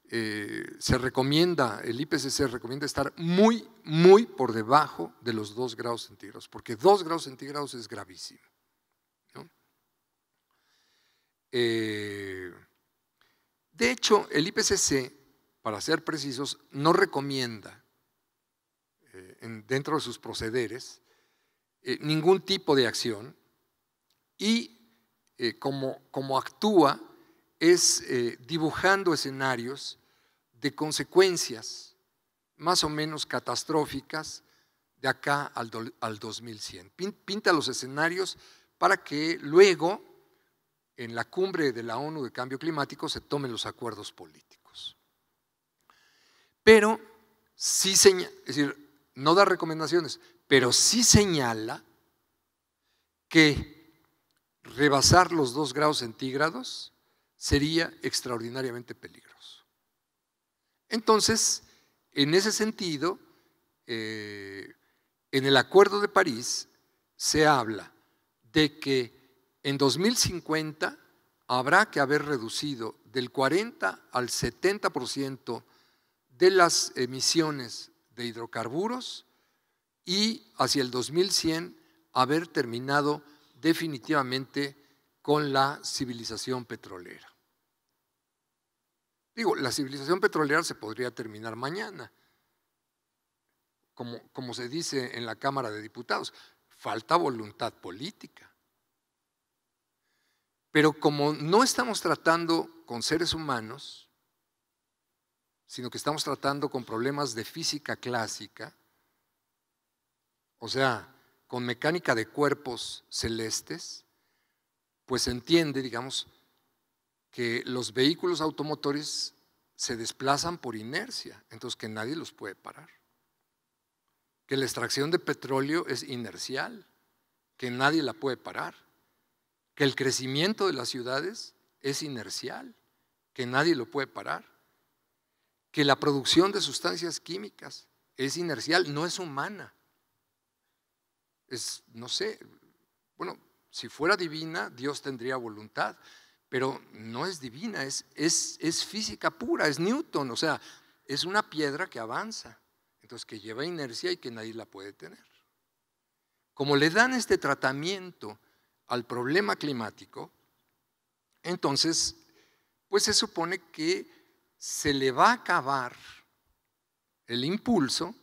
se recomienda, el IPCC recomienda estar muy, muy por debajo de los 2 grados centígrados, porque 2 grados centígrados es gravísimo, ¿no? De hecho, el IPCC, para ser precisos, no recomienda dentro de sus procederes ningún tipo de acción y como actúa es dibujando escenarios de consecuencias más o menos catastróficas de acá al 2100. Pinta los escenarios para que luego en la cumbre de la ONU de Cambio Climático se tomen los acuerdos políticos. Pero sí es decir, no da recomendaciones, pero sí señala que rebasar los 2 grados centígrados sería extraordinariamente peligroso. Entonces, en ese sentido, en el Acuerdo de París se habla de que en 2050 habrá que haber reducido del 40 al 70% de las emisiones de hidrocarburos y hacia el 2100 haber terminado definitivamente con la civilización petrolera. Digo, la civilización petrolera se podría terminar mañana, como se dice en la Cámara de Diputados, falta voluntad política. Pero como no estamos tratando con seres humanos, sino que estamos tratando con problemas de física clásica, o sea, con mecánica de cuerpos celestes, pues se entiende, digamos, que los vehículos automotores se desplazan por inercia, entonces que nadie los puede parar. Que la extracción de petróleo es inercial, que nadie la puede parar. Que el crecimiento de las ciudades es inercial, que nadie lo puede parar. Que la producción de sustancias químicas es inercial, no es humana. Es, no sé, bueno, si fuera divina, Dios tendría voluntad, pero no es divina, es física pura, es Newton, o sea, es una piedra que avanza, entonces que lleva inercia y que nadie la puede tener. Como le dan este tratamiento al problema climático, entonces, pues se supone que se le va a acabar el impulso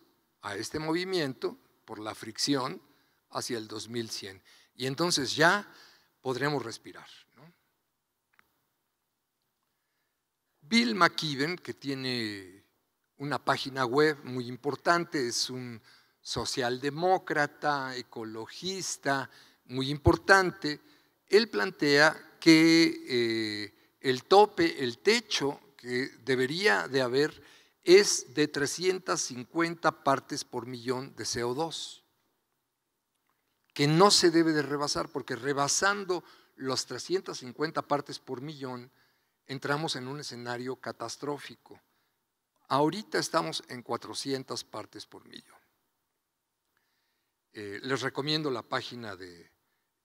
a este movimiento por la fricción hacia el 2100. Y entonces ya podremos respirar, ¿no? Bill McKibben, que tiene una página web muy importante, es un socialdemócrata, ecologista, muy importante. Él plantea que el tope, el techo que debería de haber es de 350 partes por millón de CO2, que no se debe de rebasar, porque rebasando los 350 partes por millón entramos en un escenario catastrófico. Ahorita estamos en 400 partes por millón. Les recomiendo la página de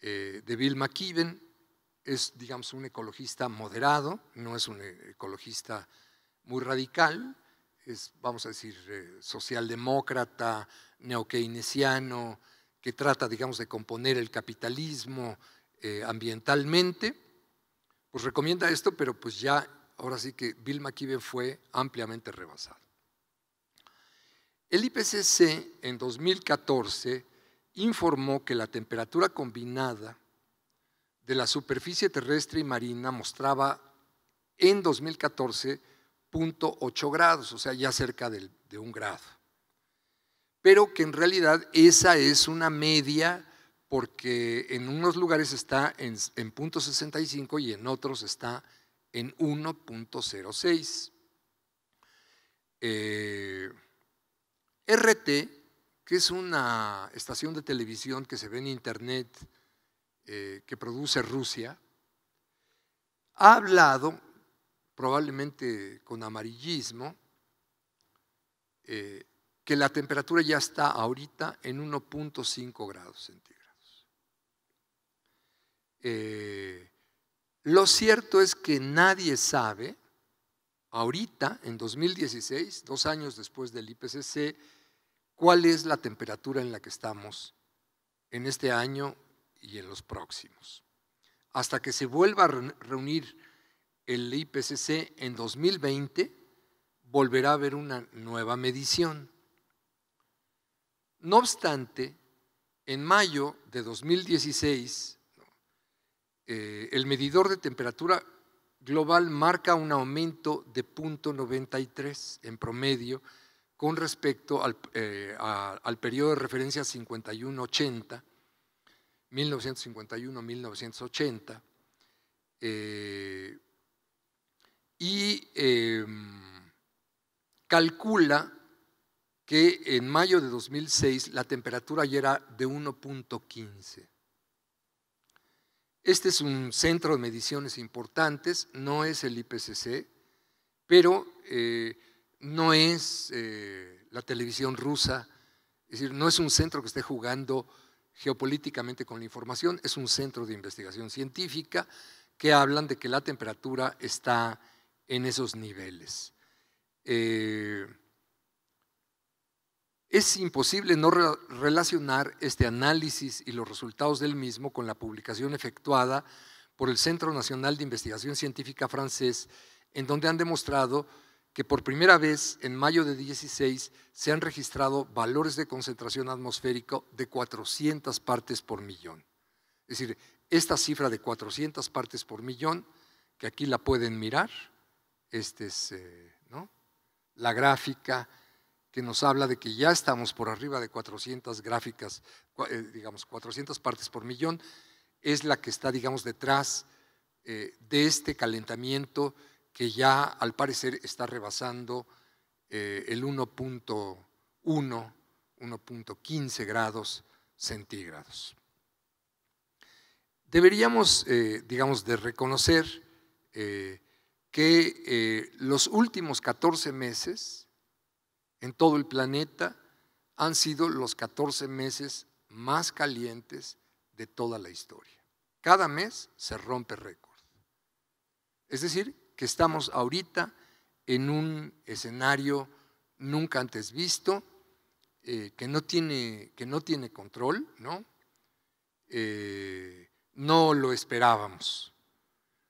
Bill McKibben. Es, digamos, un ecologista moderado, no es un ecologista muy radical, es, vamos a decir, socialdemócrata, neokeynesiano, que trata, digamos, de componer el capitalismo ambientalmente. Pues recomienda esto, pero pues ya, ahora sí que Bill McKibben fue ampliamente rebasado. El IPCC en 2014 informó que la temperatura combinada de la superficie terrestre y marina mostraba en 2014 0.8 grados, o sea, ya cerca de 1 grado. Pero que en realidad esa es una media, porque en unos lugares está en 0.65 y en otros está en 1.06. RT, que es una estación de televisión que se ve en internet, que produce Rusia, ha hablado, probablemente con amarillismo, que la temperatura ya está ahorita en 1.5 grados centígrados. Lo cierto es que nadie sabe, ahorita, en 2016, 2 años después del IPCC, cuál es la temperatura en la que estamos en este año y en los próximos. Hasta que se vuelva a reunir el IPCC en 2020, volverá a haber una nueva medición. No obstante, en mayo de 2016, el medidor de temperatura global marca un aumento de 0.93 en promedio con respecto al periodo de referencia 51-80, 1951-1980, y calcula que en mayo de 2006 la temperatura ya era de 1.15. Este es un centro de mediciones importantes, no es el IPCC, pero no es la televisión rusa, es decir, no es un centro que esté jugando geopolíticamente con la información, es un centro de investigación científica que hablan de que la temperatura está en esos niveles. Es imposible no relacionar este análisis y los resultados del mismo con la publicación efectuada por el Centro Nacional de Investigación Científica francés, en donde han demostrado que por primera vez en mayo de 2016 se han registrado valores de concentración atmosférica de 400 partes por millón. Es decir, esta cifra de 400 partes por millón, que aquí la pueden mirar, esta es ¿no? la gráfica que nos habla de que ya estamos por arriba de 400 gráficas, digamos 400 partes por millón, es la que está, digamos, detrás de este calentamiento que ya al parecer está rebasando el 1.15 grados centígrados. Deberíamos, digamos, de reconocer que los últimos 14 meses en todo el planeta han sido los 14 meses más calientes de toda la historia. Cada mes se rompe récord. Es decir, que estamos ahorita en un escenario nunca antes visto, que no tiene control, ¿no? No lo esperábamos.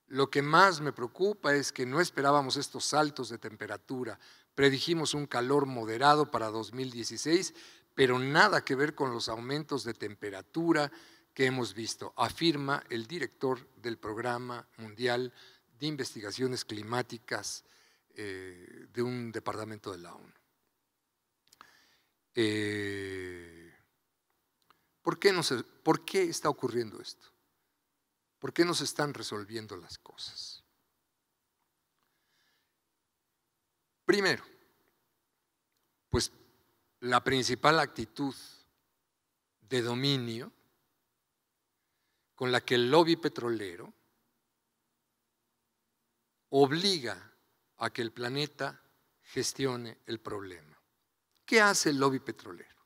Lo que más me preocupa es que no esperábamos estos saltos de temperatura. Predijimos un calor moderado para 2016, pero nada que ver con los aumentos de temperatura que hemos visto, afirma el director del Programa Mundial de Investigaciones Climáticas de un departamento de la ONU. ¿Por qué está ocurriendo esto? ¿Por qué no se están resolviendo las cosas? Primero, pues la principal actitud de dominio con la que el lobby petrolero obliga a que el planeta gestione el problema. ¿Qué hace el lobby petrolero?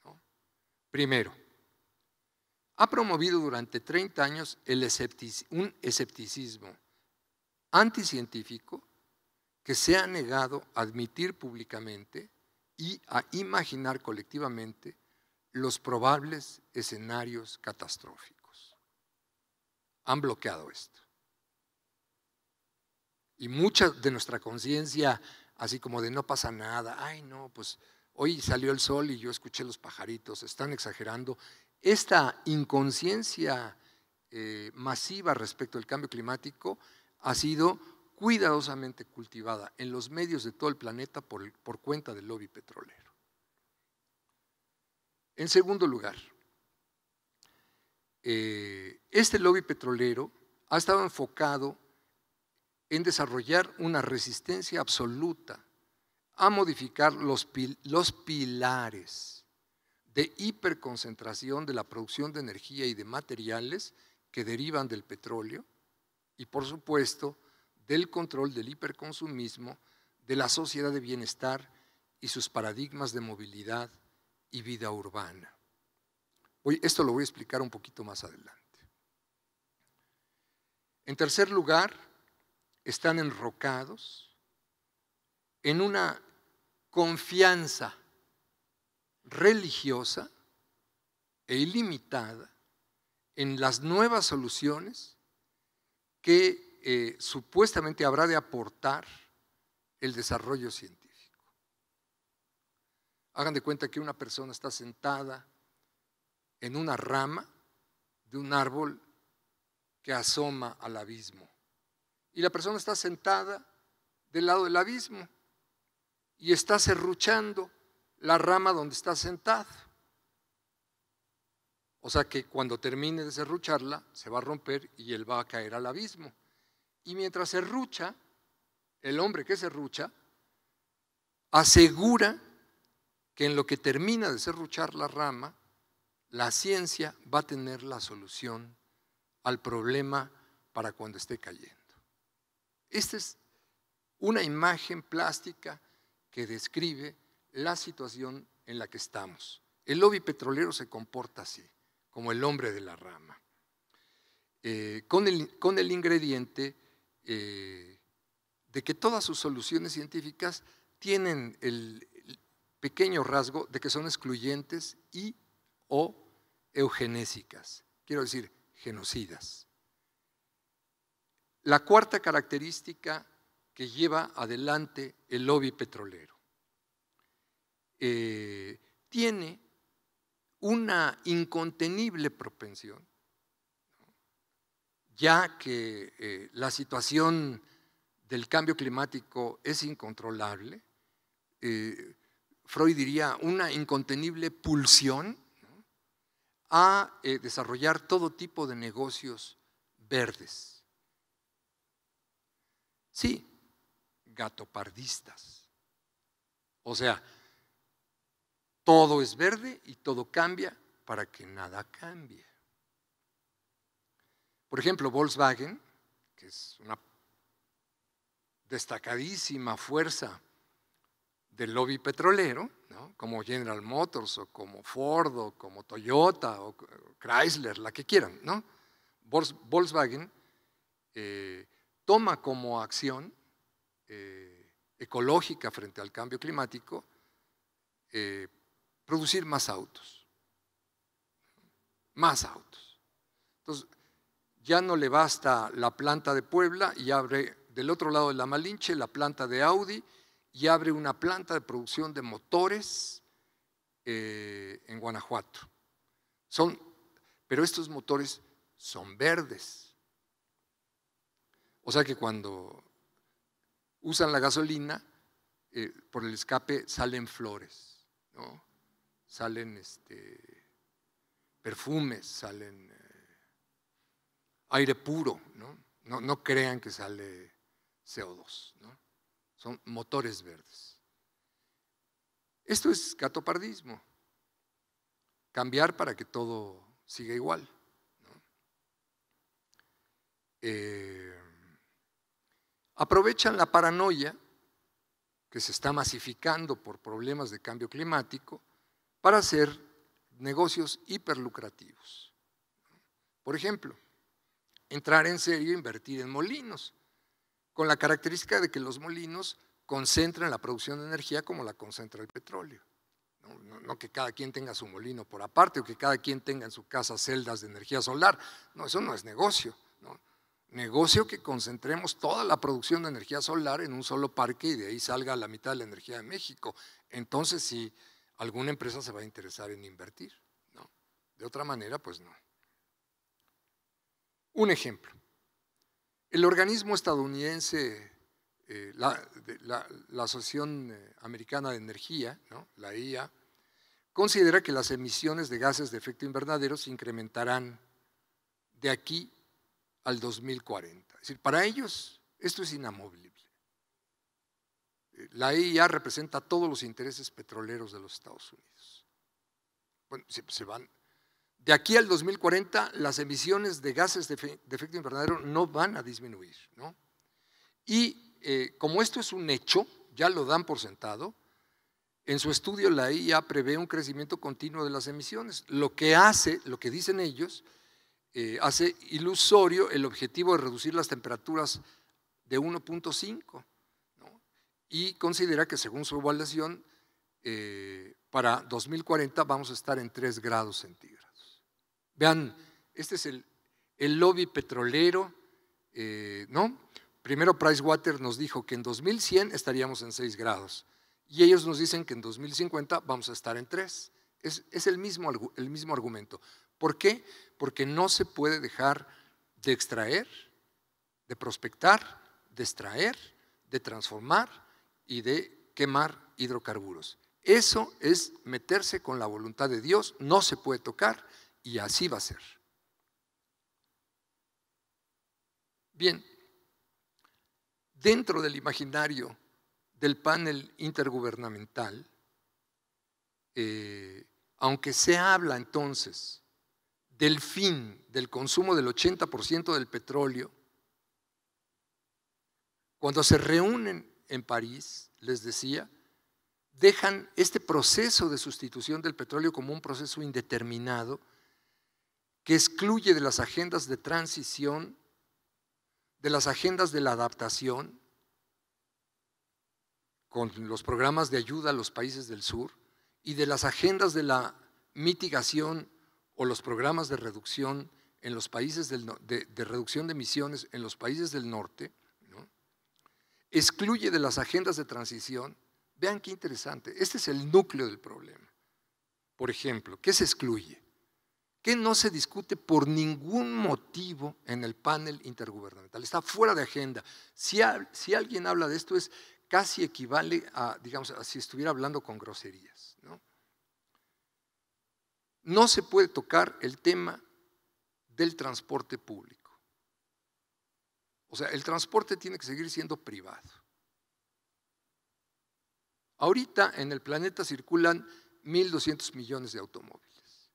¿No? Primero, ha promovido durante 30 años un escepticismo anticientífico que se ha negado a admitir públicamente y a imaginar colectivamente los probables escenarios catastróficos. Han bloqueado esto. Y mucha de nuestra conciencia, así como de no pasa nada, ay no, pues hoy salió el sol y yo escuché los pajaritos, están exagerando. Esta inconsciencia masiva respecto al cambio climático ha sido cuidadosamente cultivada en los medios de todo el planeta por cuenta del lobby petrolero. En segundo lugar, este lobby petrolero ha estado enfocado en desarrollar una resistencia absoluta a modificar los pilares de hiperconcentración de la producción de energía y de materiales que derivan del petróleo y, por supuesto, del control del hiperconsumismo, de la sociedad de bienestar y sus paradigmas de movilidad y vida urbana. Esto lo voy a explicar un poquito más adelante. En tercer lugar, están enrocados en una confianza religiosa e ilimitada en las nuevas soluciones que supuestamente habrá de aportar el desarrollo científico. Hagan de cuenta que una persona está sentada en una rama de un árbol que asoma al abismo. Y la persona está sentada del lado del abismo y está serruchando la rama donde está sentado. O sea que cuando termine de serrucharla, se va a romper y él va a caer al abismo. Y mientras serrucha, el hombre que serrucha asegura que en lo que termina de serruchar la rama, la ciencia va a tener la solución al problema para cuando esté cayendo. Esta es una imagen plástica que describe la situación en la que estamos. El lobby petrolero se comporta así, como el hombre de la rama, con el ingrediente de que todas sus soluciones científicas tienen el pequeño rasgo de que son excluyentes y o eugenésicas, quiero decir, genocidas. La cuarta característica que lleva adelante el lobby petrolero tiene una incontenible propensión, ya que la situación del cambio climático es incontrolable, Freud diría una incontenible pulsión, ¿no?, a desarrollar todo tipo de negocios verdes. Sí, gatopardistas. O sea, todo es verde y todo cambia para que nada cambie. Por ejemplo, Volkswagen, que es una destacadísima fuerza del lobby petrolero, ¿no?, como General Motors o como Ford o como Toyota o Chrysler, la que quieran, ¿no? Volkswagen toma como acción ecológica frente al cambio climático producir más autos. Entonces, ya no le basta la planta de Puebla y abre del otro lado de la Malinche la planta de Audi y abre una planta de producción de motores en Guanajuato. Pero estos motores son verdes. O sea que cuando usan la gasolina, por el escape salen flores, ¿no? Salen perfumes, salen aire puro, ¿no? No crean que sale CO2, ¿no? Son motores verdes. Esto es gatopardismo, cambiar para que todo siga igual, ¿no? Aprovechan la paranoia que se está masificando por problemas de cambio climático para hacer negocios hiperlucrativos. Por ejemplo, entrar en serio e invertir en molinos, con la característica de que los molinos concentran la producción de energía como la concentra el petróleo. No que cada quien tenga su molino por aparte o que cada quien tenga en su casa celdas de energía solar. No, eso no es negocio, ¿no? Negocio que concentremos toda la producción de energía solar en un solo parque y de ahí salga la mitad de la energía de México. Entonces sí, alguna empresa se va a interesar en invertir, ¿no? De otra manera, pues no. Un ejemplo. El organismo estadounidense, la Asociación Americana de Energía, ¿no?, la IA, considera que las emisiones de gases de efecto invernadero se incrementarán de aquí al 2040. Es decir, para ellos esto es inamovible. La IA representa todos los intereses petroleros de los Estados Unidos. Bueno, se van. De aquí al 2040 las emisiones de gases de efecto invernadero no van a disminuir, ¿no? Y como esto es un hecho, ya lo dan por sentado, en su estudio la IA prevé un crecimiento continuo de las emisiones, lo que dicen ellos, hace ilusorio el objetivo de reducir las temperaturas de 1.5, ¿no? Y considera que según su evaluación, para 2040 vamos a estar en 3 grados centígrados. Vean, este es el lobby petrolero, ¿no? Primero Pricewaterhouse nos dijo que en 2100 estaríamos en 6 grados y ellos nos dicen que en 2050 vamos a estar en 3. Es el mismo argumento. ¿Por qué? Porque no se puede dejar de extraer, de prospectar, de extraer, de transformar y de quemar hidrocarburos. Eso es meterse con la voluntad de Dios, no se puede tocar y así va a ser. Bien, dentro del imaginario del panel intergubernamental aunque se habla entonces del fin del consumo del 80% del petróleo, cuando se reúnen en París, les decía, dejan este proceso de sustitución del petróleo como un proceso indeterminado que excluye de las agendas de transición, de las agendas de la adaptación, con los programas de ayuda a los países del sur, y de las agendas de la mitigación o los programas de reducción en los países de reducción de emisiones en los países del norte, ¿no? Excluye de las agendas de transición. Vean qué interesante, este es el núcleo del problema. Por ejemplo, ¿qué se excluye? ¿Qué no se discute por ningún motivo en el panel intergubernamental? Está fuera de agenda. Si alguien habla de esto, es casi equivale a, digamos, a si estuviera hablando con groserías, ¿no? No se puede tocar el tema del transporte público. O sea, el transporte tiene que seguir siendo privado. Ahorita en el planeta circulan 1.200 millones de automóviles.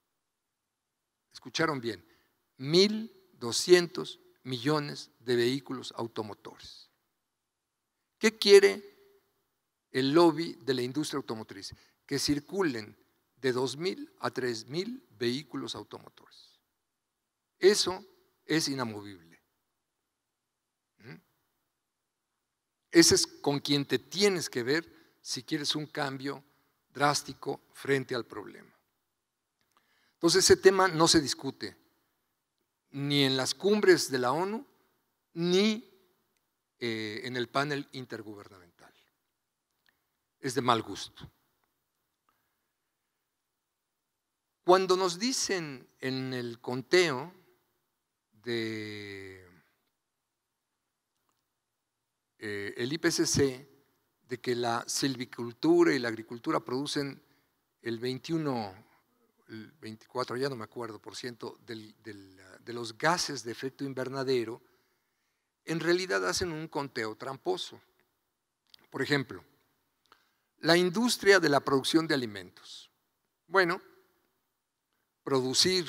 Escucharon bien, 1.200 millones de vehículos automotores. ¿Qué quiere el lobby de la industria automotriz? Que circulen de 2.000 a 3.000 vehículos automotores. Eso es inamovible. Ese es con quien te tienes que ver si quieres un cambio drástico frente al problema. Entonces ese tema no se discute ni en las cumbres de la ONU ni en el panel intergubernamental. Es de mal gusto. Cuando nos dicen en el conteo de el IPCC de que la silvicultura y la agricultura producen el 21, el 24, ya no me acuerdo, por ciento de los gases de efecto invernadero, en realidad hacen un conteo tramposo. Por ejemplo, la industria de la producción de alimentos. Bueno, producir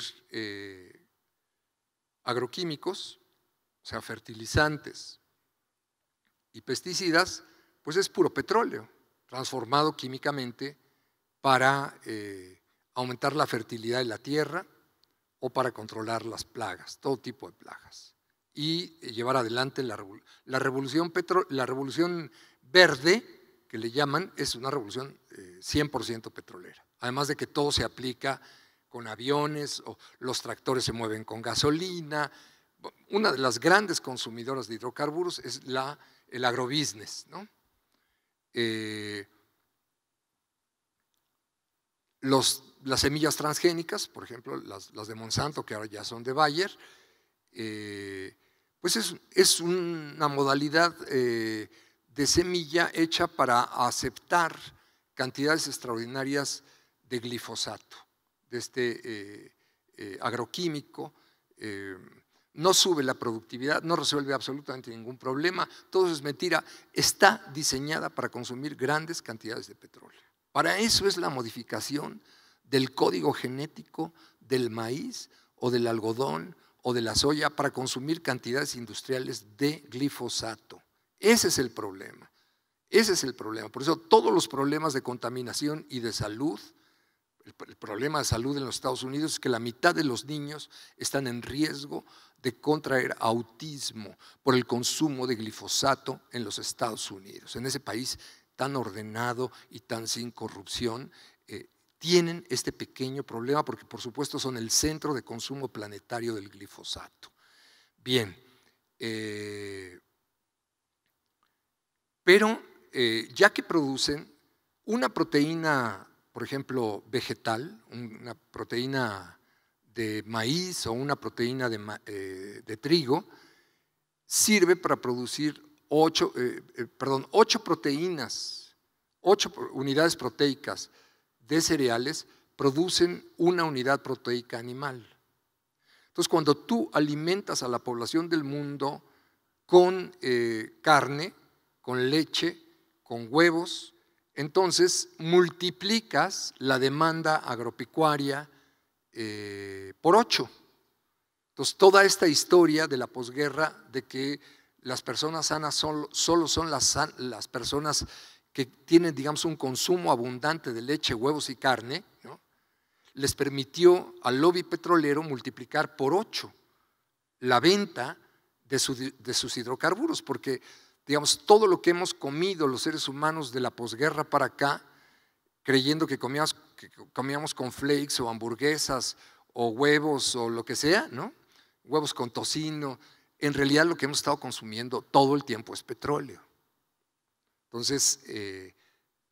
agroquímicos, o sea, fertilizantes y pesticidas, pues es puro petróleo, transformado químicamente para aumentar la fertilidad de la tierra o para controlar las plagas, todo tipo de plagas. Y llevar adelante la revolución verde, que le llaman, es una revolución 100% petrolera. Además de que todo se aplica con aviones, o los tractores se mueven con gasolina. Una de las grandes consumidoras de hidrocarburos es el agrobusiness, ¿no? Las semillas transgénicas, por ejemplo, las de Monsanto, que ahora ya son de Bayer, pues es una modalidad de semilla hecha para aceptar cantidades extraordinarias de glifosato, de este agroquímico. No sube la productividad, no resuelve absolutamente ningún problema, todo eso es mentira, está diseñada para consumir grandes cantidades de petróleo. Para eso es la modificación del código genético del maíz o del algodón o de la soya para consumir cantidades industriales de glifosato. Ese es el problema, ese es el problema. Por eso todos los problemas de contaminación y de salud, el problema de salud en los Estados Unidos es que la mitad de los niños están en riesgo de contraer autismo por el consumo de glifosato en los Estados Unidos. En ese país tan ordenado y tan sin corrupción, tienen este pequeño problema porque por supuesto son el centro de consumo planetario del glifosato. Bien, pero ya que producen una proteína, por ejemplo, vegetal, una proteína de maíz o una proteína de trigo, sirve para producir 8 proteínas, 8 unidades proteicas de cereales producen una unidad proteica animal. Entonces, cuando tú alimentas a la población del mundo con carne, con leche, con huevos, entonces multiplicas la demanda agropecuaria por 8. Entonces, toda esta historia de la posguerra de que las personas sanas solo son las personas que tienen, digamos, un consumo abundante de leche, huevos y carne, ¿no?, les permitió al lobby petrolero multiplicar por 8 la venta de sus hidrocarburos, porque, digamos, todo lo que hemos comido los seres humanos de la posguerra para acá, creyendo que comíamos con flakes o hamburguesas o huevos o lo que sea, ¿no?, huevos con tocino, en realidad lo que hemos estado consumiendo todo el tiempo es petróleo. Entonces,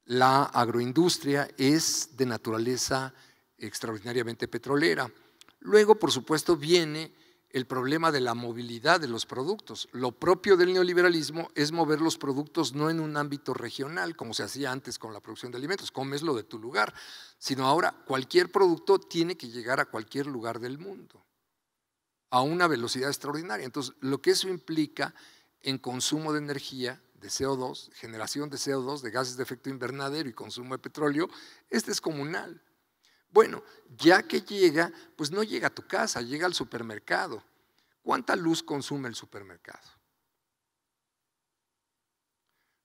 la agroindustria es de naturaleza extraordinariamente petrolera. Luego, por supuesto, viene el problema de la movilidad de los productos. Lo propio del neoliberalismo es mover los productos no en un ámbito regional, como se hacía antes con la producción de alimentos, comes lo de tu lugar, sino ahora cualquier producto tiene que llegar a cualquier lugar del mundo, a una velocidad extraordinaria. Entonces, lo que eso implica en consumo de energía, de CO2, generación de CO2, de gases de efecto invernadero y consumo de petróleo, es descomunal. Bueno, ya que llega, pues no llega a tu casa, llega al supermercado. ¿Cuánta luz consume el supermercado?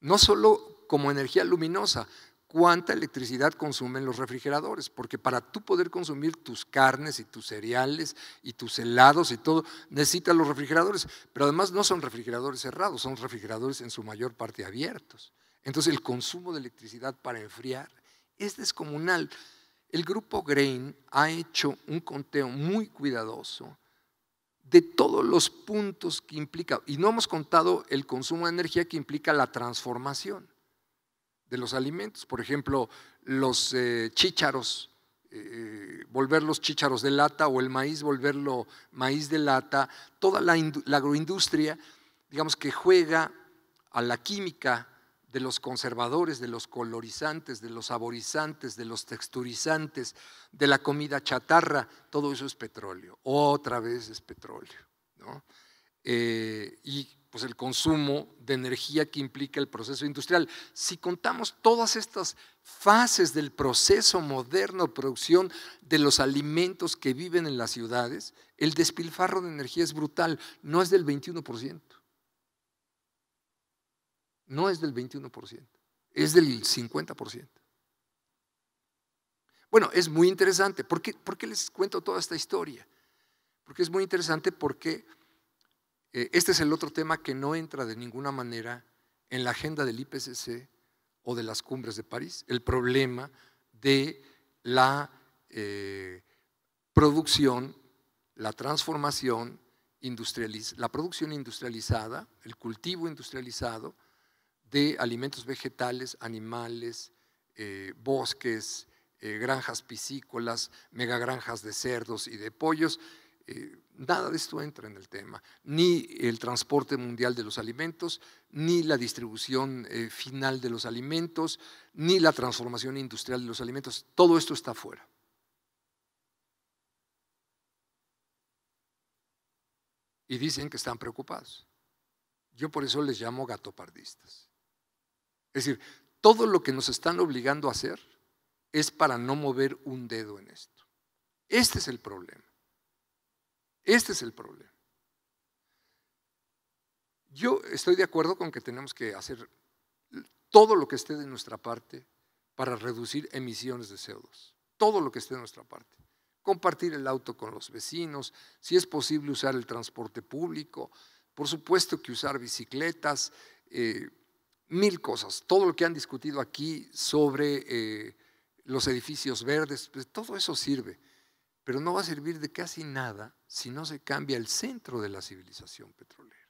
No solo como energía luminosa, ¿cuánta electricidad consumen los refrigeradores? Porque para tú poder consumir tus carnes y tus cereales y tus helados y todo, necesitas los refrigeradores, pero además no son refrigeradores cerrados, son refrigeradores en su mayor parte abiertos. Entonces el consumo de electricidad para enfriar es descomunal. El grupo Grain ha hecho un conteo muy cuidadoso de todos los puntos que implica, y no hemos contado el consumo de energía que implica la transformación de los alimentos. Por ejemplo, los chícharos, volverlos chícharos de lata, o el maíz volverlo maíz de lata. Toda la agroindustria, digamos, que juega a la química de los conservadores, de los colorizantes, de los saborizantes, de los texturizantes, de la comida chatarra, todo eso es petróleo, otra vez es petróleo, ¿no? Y pues el consumo de energía que implica el proceso industrial. Si contamos todas estas fases del proceso moderno de producción de los alimentos que viven en las ciudades, el despilfarro de energía es brutal, no es del 21%. No es del 21%, es del 50%. Bueno, es muy interesante. ¿Por qué les cuento toda esta historia? Porque es muy interesante porque este es el otro tema que no entra de ninguna manera en la agenda del IPCC o de las cumbres de París, el problema de la producción, la transformación la producción industrializada, el cultivo industrializado de alimentos vegetales, animales, bosques, granjas piscícolas, megagranjas de cerdos y de pollos. Nada de esto entra en el tema, ni el transporte mundial de los alimentos, ni la distribución final de los alimentos, ni la transformación industrial de los alimentos. Todo esto está fuera. Y dicen que están preocupados. Yo por eso les llamo gatopardistas. Es decir, todo lo que nos están obligando a hacer es para no mover un dedo en esto. Este es el problema. Este es el problema. Yo estoy de acuerdo con que tenemos que hacer todo lo que esté de nuestra parte para reducir emisiones de CO2. Todo lo que esté de nuestra parte. Compartir el auto con los vecinos, si es posible usar el transporte público, por supuesto que usar bicicletas, mil cosas. Todo lo que han discutido aquí sobre los edificios verdes, pues todo eso sirve, pero no va a servir de casi nada si no se cambia el centro de la civilización petrolera.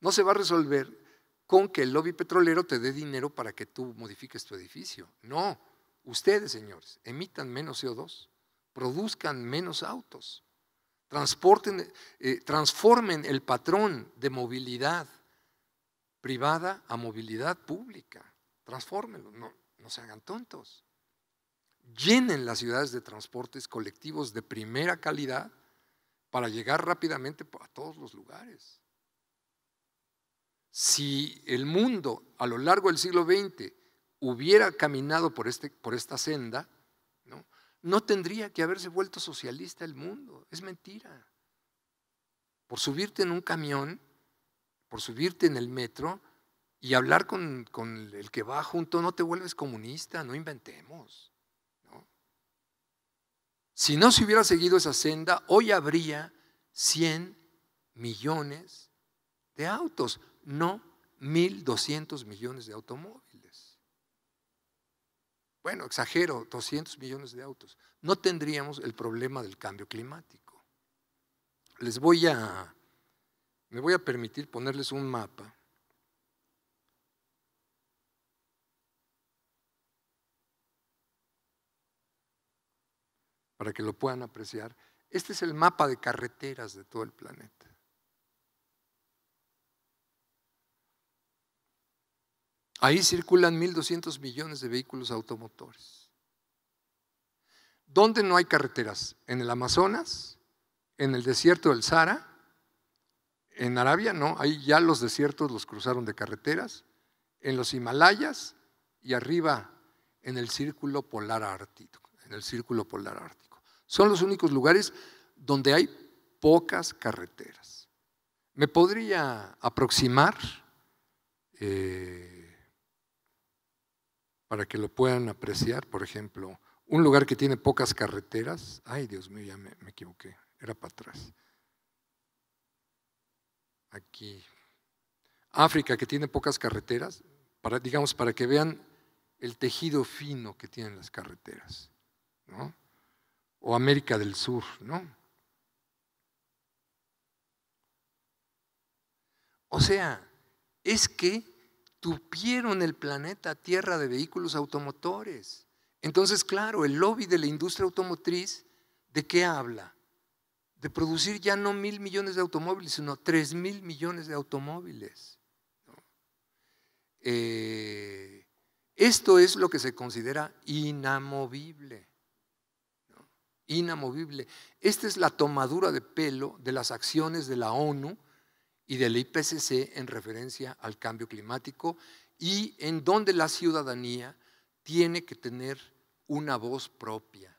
No se va a resolver con que el lobby petrolero te dé dinero para que tú modifiques tu edificio. No, ustedes, señores, emitan menos CO2, produzcan menos autos, transformen el patrón de movilidad privada a movilidad pública. Transfórmenlo, no se hagan tontos. Llenen las ciudades de transportes colectivos de primera calidad para llegar rápidamente a todos los lugares. Si el mundo a lo largo del siglo XX hubiera caminado por esta senda, no tendría que haberse vuelto socialista el mundo. Es mentira. Por subirte en un camión, por subirte en el metro y hablar con el que va junto, no te vuelves comunista, no inventemos. Si no se hubiera seguido esa senda, hoy habría 100 millones de autos, no 1.200 millones de automóviles. Bueno, exagero, 200 millones de autos. No tendríamos el problema del cambio climático. Me voy a permitir ponerles un mapa. Para que lo puedan apreciar. Este es el mapa de carreteras de todo el planeta. Ahí circulan 1.200 millones de vehículos automotores. ¿Dónde no hay carreteras? En el Amazonas, en el desierto del Sahara, en Arabia, no, ahí ya los desiertos los cruzaron de carreteras, en los Himalayas y arriba en el Círculo Polar Ártico. Son los únicos lugares donde hay pocas carreteras. Me podría aproximar para que lo puedan apreciar, por ejemplo, un lugar que tiene pocas carreteras. Ay, Dios mío, ya me equivoqué, era para atrás. Aquí. África, que tiene pocas carreteras, digamos, para que vean el tejido fino que tienen las carreteras, ¿no? O América del Sur, ¿no? O sea, es que tupieron el planeta Tierra de vehículos automotores. Entonces, claro, el lobby de la industria automotriz, ¿de qué habla? De producir ya no 1.000 millones de automóviles, sino 3.000 millones de automóviles. Esto es lo que se considera inamovible. Inamovible. Esta es la tomadura de pelo de las acciones de la ONU y del IPCC en referencia al cambio climático y en donde la ciudadanía tiene que tener una voz propia.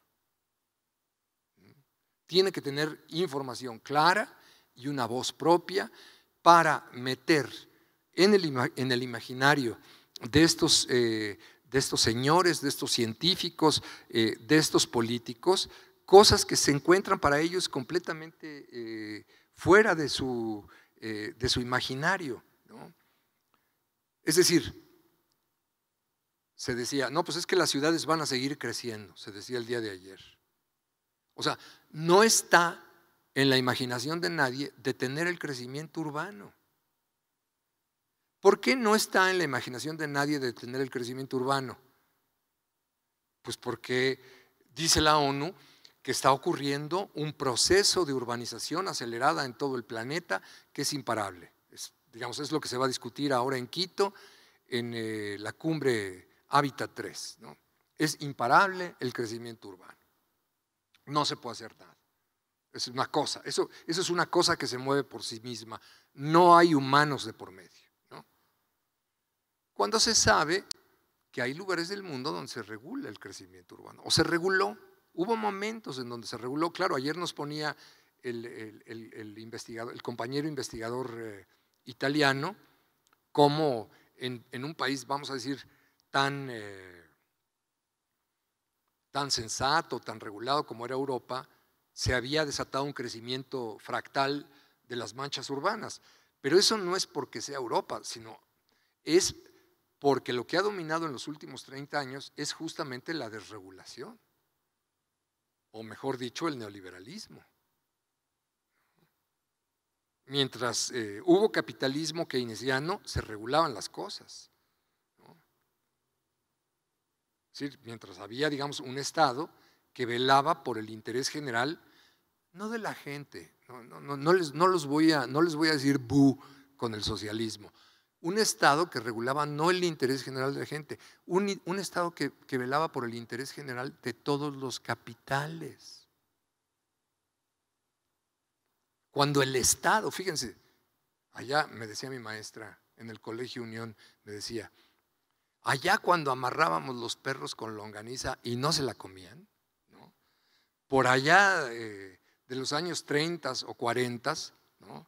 Tiene que tener información clara y una voz propia para meter en el imaginario de estos señores, de estos científicos, de estos políticos, cosas que se encuentran para ellos completamente fuera de su imaginario, ¿no? Es decir, se decía, no, pues es que las ciudades van a seguir creciendo, se decía el día de ayer. O sea, no está en la imaginación de nadie detener el crecimiento urbano. ¿Por qué no está en la imaginación de nadie detener el crecimiento urbano? Pues porque dice la ONU que está ocurriendo un proceso de urbanización acelerada en todo el planeta que es imparable. Es lo que se va a discutir ahora en Quito, en la cumbre Hábitat 3, ¿no? Es imparable el crecimiento urbano. No se puede hacer nada. Es una cosa, eso es una cosa que se mueve por sí misma. No hay humanos de por medio, ¿no? Cuando se sabe que hay lugares del mundo donde se regula el crecimiento urbano, o se reguló. Hubo momentos en donde se reguló. Claro, ayer nos ponía el compañero investigador italiano cómo en un país, vamos a decir, tan sensato, tan regulado como era Europa, se había desatado un crecimiento fractal de las manchas urbanas. Pero eso no es porque sea Europa, sino es porque lo que ha dominado en los últimos 30 años es justamente la desregulación, o mejor dicho, el neoliberalismo. Mientras hubo capitalismo keynesiano, se regulaban las cosas, ¿no? Es decir, mientras había, digamos, un Estado que velaba por el interés general, no de la gente, no les voy a decir bu con el socialismo. Un Estado que regulaba no el interés general de la gente, un Estado que velaba por el interés general de todos los capitales. Cuando el Estado, fíjense, allá me decía mi maestra en el Colegio Unión, me decía, allá cuando amarrábamos los perros con longaniza y no se la comían, ¿no? Por allá de los años 30 o 40, ¿no?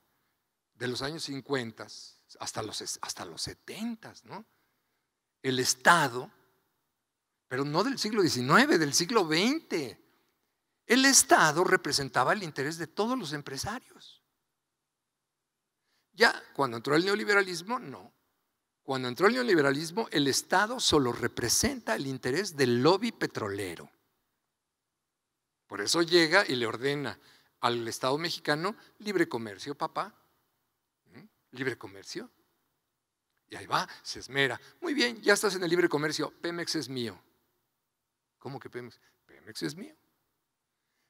De los años 50 hasta los 70, ¿no? El Estado, pero no del siglo XIX, del siglo XX, el Estado representaba el interés de todos los empresarios. Ya cuando entró el neoliberalismo, no. Cuando entró el neoliberalismo, el Estado solo representa el interés del lobby petrolero. Por eso llega y le ordena al Estado mexicano libre comercio, papá. Libre comercio. Y ahí va, se esmera. Muy bien, ya estás en el libre comercio, Pemex es mío. ¿Cómo que Pemex? Pemex es mío.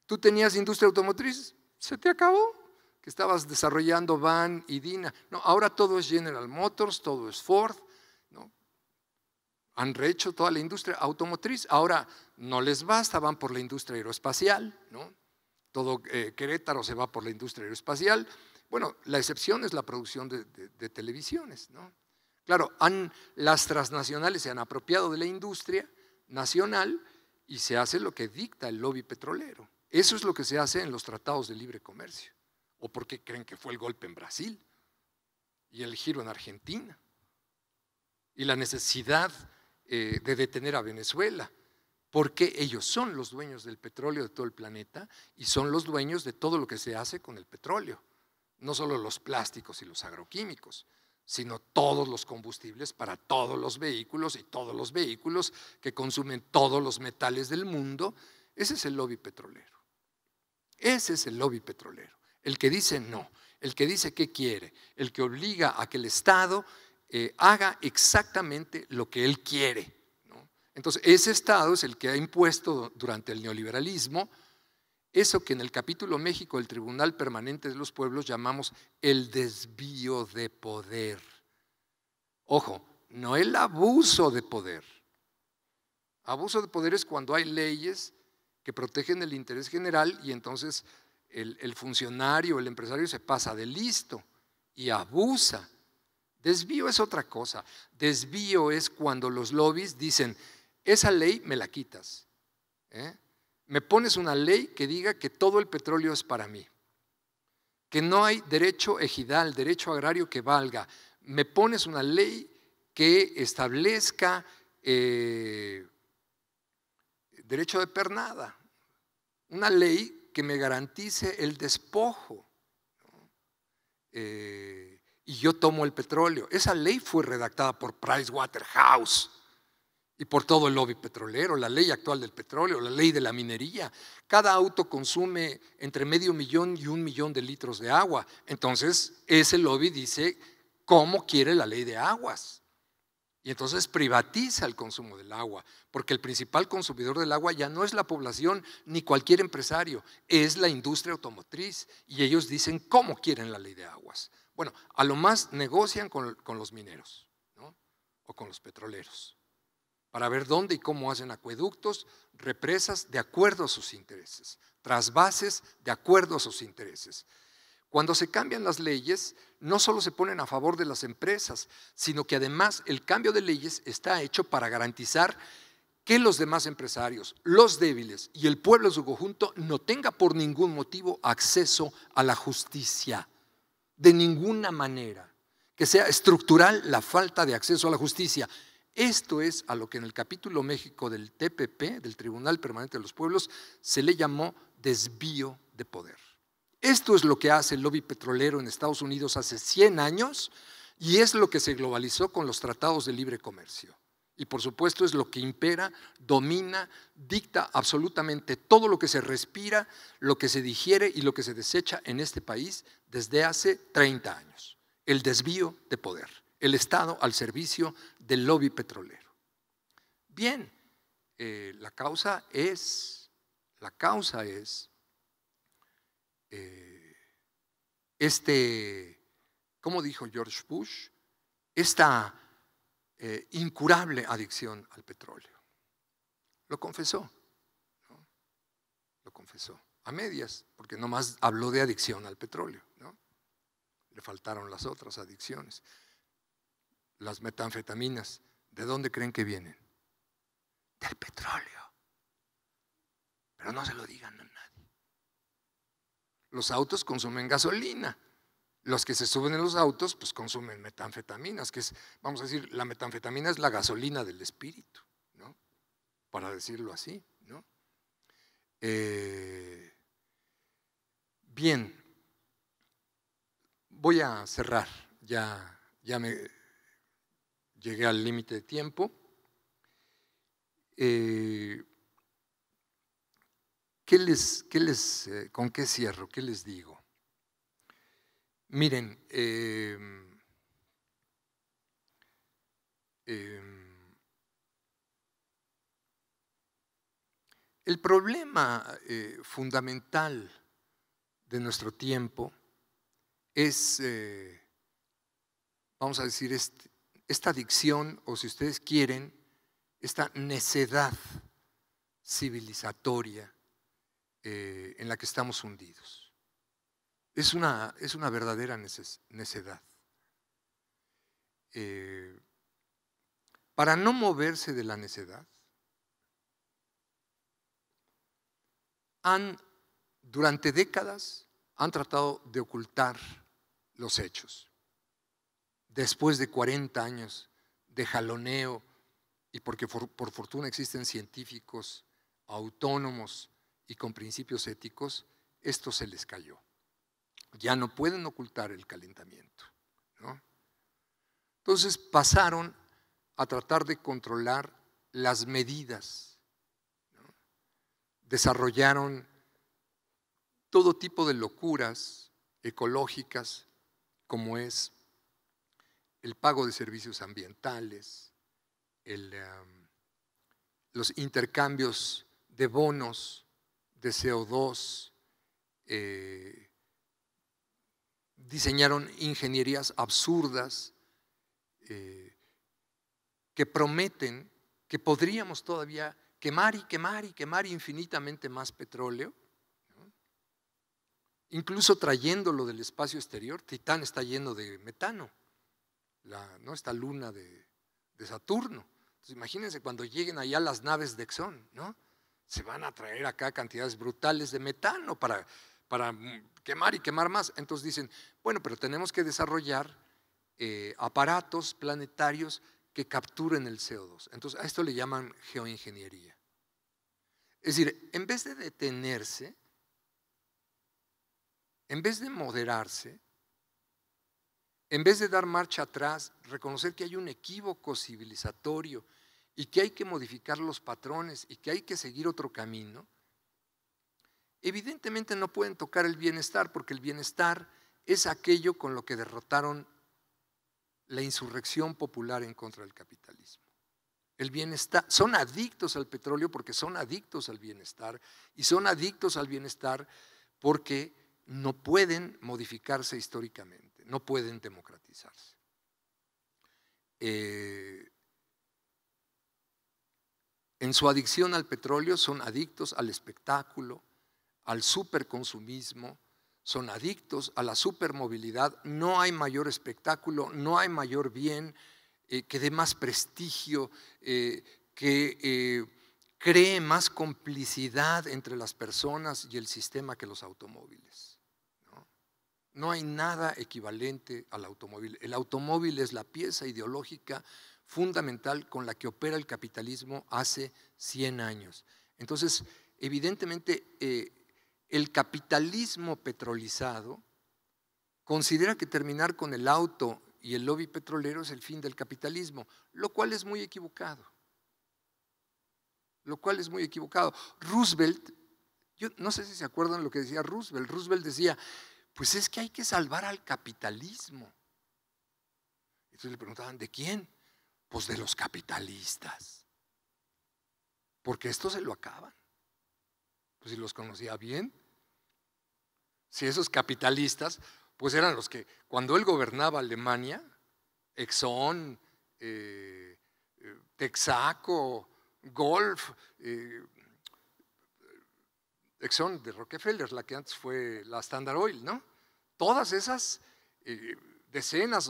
¿Tú tenías industria automotriz? Se te acabó. Que estabas desarrollando Van y Dina. No, ahora todo es General Motors, todo es Ford, ¿no? Han rehecho toda la industria automotriz. Ahora no les basta, van por la industria aeroespacial, ¿no? Todo Querétaro se va por la industria aeroespacial. Bueno, la excepción es la producción de televisiones, ¿no? Claro, las transnacionales se han apropiado de la industria nacional y se hace lo que dicta el lobby petrolero. Eso es lo que se hace en los tratados de libre comercio. ¿O por qué creen que fue el golpe en Brasil y el giro en Argentina y la necesidad de detener a Venezuela? Porque ellos son los dueños del petróleo de todo el planeta y son los dueños de todo lo que se hace con el petróleo. No solo los plásticos y los agroquímicos, sino todos los combustibles para todos los vehículos y todos los vehículos que consumen todos los metales del mundo. Ese es el lobby petrolero. Ese es el lobby petrolero. El que dice no, el que dice qué quiere, el que obliga a que el Estado haga exactamente lo que él quiere, ¿no? Entonces, ese Estado es el que ha impuesto durante el neoliberalismo eso que en el capítulo México del Tribunal Permanente de los Pueblos llamamos el desvío de poder. Ojo, no el abuso de poder. Abuso de poder es cuando hay leyes que protegen el interés general y entonces el funcionario, el empresario se pasa de listo y abusa. Desvío es otra cosa. Desvío es cuando los lobbies dicen, esa ley me la quitas. Me pones una ley que diga que todo el petróleo es para mí, que no hay derecho ejidal, derecho agrario que valga. Me pones una ley que establezca derecho de pernada, una ley que me garantice el despojo, ¿no? Y yo tomo el petróleo. Esa ley fue redactada por Pricewaterhouse y por todo el lobby petrolero, la ley actual del petróleo, la ley de la minería. Cada auto consume entre 500,000 y 1,000,000 de litros de agua. Entonces, ese lobby dice cómo quiere la ley de aguas. Y entonces privatiza el consumo del agua, porque el principal consumidor del agua ya no es la población ni cualquier empresario, es la industria automotriz. Y ellos dicen cómo quieren la ley de aguas. Bueno, a lo más negocian con los mineros, ¿no? O con los petroleros, para ver dónde y cómo hacen acueductos, represas de acuerdo a sus intereses, trasvases de acuerdo a sus intereses. Cuando se cambian las leyes, no solo se ponen a favor de las empresas, sino que además el cambio de leyes está hecho para garantizar que los demás empresarios, los débiles y el pueblo en su conjunto no tenga por ningún motivo acceso a la justicia, de ninguna manera, que sea estructural la falta de acceso a la justicia. Esto es a lo que en el capítulo México del TPP, del Tribunal Permanente de los Pueblos, se le llamó desvío de poder. Esto es lo que hace el lobby petrolero en Estados Unidos hace 100 años y es lo que se globalizó con los tratados de libre comercio. Y por supuesto es lo que impera, domina, dicta absolutamente todo lo que se respira, lo que se digiere y lo que se desecha en este país desde hace 30 años. El desvío de poder, el Estado al servicio del lobby petrolero. Bien, la causa es como dijo George Bush, esta incurable adicción al petróleo. Lo confesó, ¿no? Lo confesó, a medias, porque nomás habló de adicción al petróleo, ¿no? Le faltaron las otras adicciones. las metanfetaminas, ¿de dónde creen que vienen? Del petróleo. Pero no se lo digan a nadie. Los autos consumen gasolina. Los que se suben en los autos, pues consumen metanfetaminas, que es, vamos a decir, la metanfetamina es la gasolina del espíritu, ¿no? Para decirlo así, ¿no? Bien, voy a cerrar, ya me llegué al límite de tiempo. ¿Con qué cierro? ¿Qué les digo? Miren, el problema fundamental de nuestro tiempo es, vamos a decir, esta adicción, o si ustedes quieren, esta necedad civilizatoria en la que estamos hundidos. Es una verdadera necedad. Para no moverse de la necedad, durante décadas han tratado de ocultar los hechos. Después de 40 años de jaloneo, y porque por fortuna existen científicos autónomos y con principios éticos, esto se les cayó. Ya no pueden ocultar el calentamiento, ¿no? Entonces pasaron a tratar de controlar las medidas, ¿no? Desarrollaron todo tipo de locuras ecológicas, como es el pago de servicios ambientales, los intercambios de bonos de CO2, diseñaron ingenierías absurdas que prometen que podríamos todavía quemar y quemar y quemar infinitamente más petróleo, ¿no? Incluso trayéndolo del espacio exterior. Titán está lleno de metano, ¿no? Esta luna de Saturno. Entonces, imagínense cuando lleguen allá las naves de Exxon, ¿no? Se van a traer acá cantidades brutales de metano para quemar y quemar más. Entonces dicen, bueno, pero tenemos que desarrollar aparatos planetarios que capturen el CO2. Entonces a esto le llaman geoingeniería. Es decir, en vez de detenerse, en vez de moderarse, en vez de dar marcha atrás, reconocer que hay un equívoco civilizatorio y que hay que modificar los patrones y que hay que seguir otro camino, evidentemente no pueden tocar el bienestar, porque el bienestar es aquello con lo que derrotaron la insurrección popular en contra del capitalismo. El bienestar, son adictos al petróleo porque son adictos al bienestar, y son adictos al bienestar porque no pueden modificarse históricamente, no pueden democratizarse. En su adicción al petróleo son adictos al espectáculo, al superconsumismo, son adictos a la supermovilidad. No hay mayor espectáculo, no hay mayor bien que dé más prestigio, que cree más complicidad entre las personas y el sistema que los automóviles, ¿no? No hay nada equivalente al automóvil. El automóvil es la pieza ideológica fundamental con la que opera el capitalismo hace 100 años. Entonces, evidentemente, el capitalismo petrolizado considera que terminar con el auto y el lobby petrolero es el fin del capitalismo, lo cual es muy equivocado. Roosevelt, yo no sé si se acuerdan lo que decía Roosevelt. Roosevelt decía, pues es que hay que salvar al capitalismo. Entonces le preguntaban, ¿de quién? Pues de los capitalistas, porque estos se lo acaban. Pues si los conocía bien, si esos capitalistas, pues eran los que, cuando él gobernaba Alemania, Exxon, Texaco, Gulf, Exxon de Rockefeller, la que antes fue la Standard Oil, ¿no? Todas esas decenas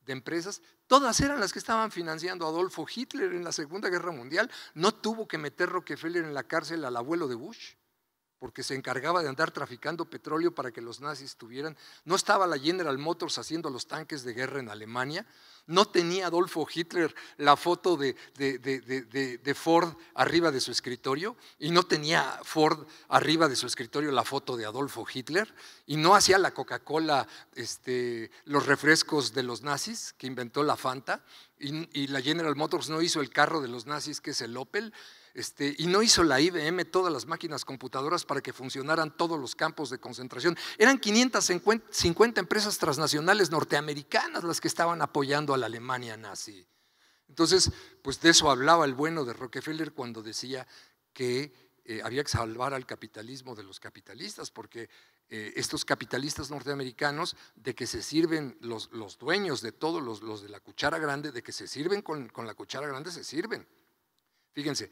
de empresas, todas eran las que estaban financiando a Adolfo Hitler en la Segunda Guerra Mundial. No tuvo que meter Rockefeller en la cárcel al abuelo de Bush, porque se encargaba de andar traficando petróleo para que los nazis tuvieran. No estaba la General Motors haciendo los tanques de guerra en Alemania. No tenía Adolfo Hitler la foto de Ford arriba de su escritorio, y no tenía Ford arriba de su escritorio la foto de Adolfo Hitler, y no hacía la Coca-Cola los refrescos de los nazis que inventó la Fanta, y la General Motors no hizo el carro de los nazis que es el Opel. Y no hizo la IBM todas las máquinas computadoras para que funcionaran todos los campos de concentración. Eran 550 empresas transnacionales norteamericanas las que estaban apoyando a la Alemania nazi. Entonces, pues de eso hablaba el bueno de Rockefeller cuando decía que había que salvar al capitalismo de los capitalistas, porque estos capitalistas norteamericanos, de que se sirven los dueños de todos los de la cuchara grande, de que se sirven con la cuchara grande, se sirven. Fíjense,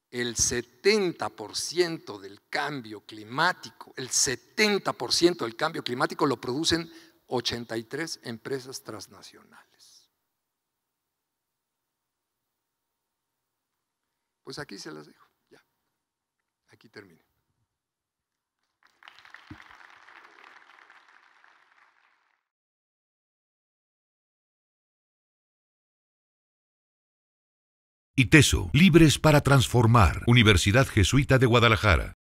el 70% del cambio climático, el 70% del cambio climático lo producen 83 empresas transnacionales. Pues aquí se las dejo, ya, aquí termino. ITESO, libres para transformar. Universidad Jesuita de Guadalajara.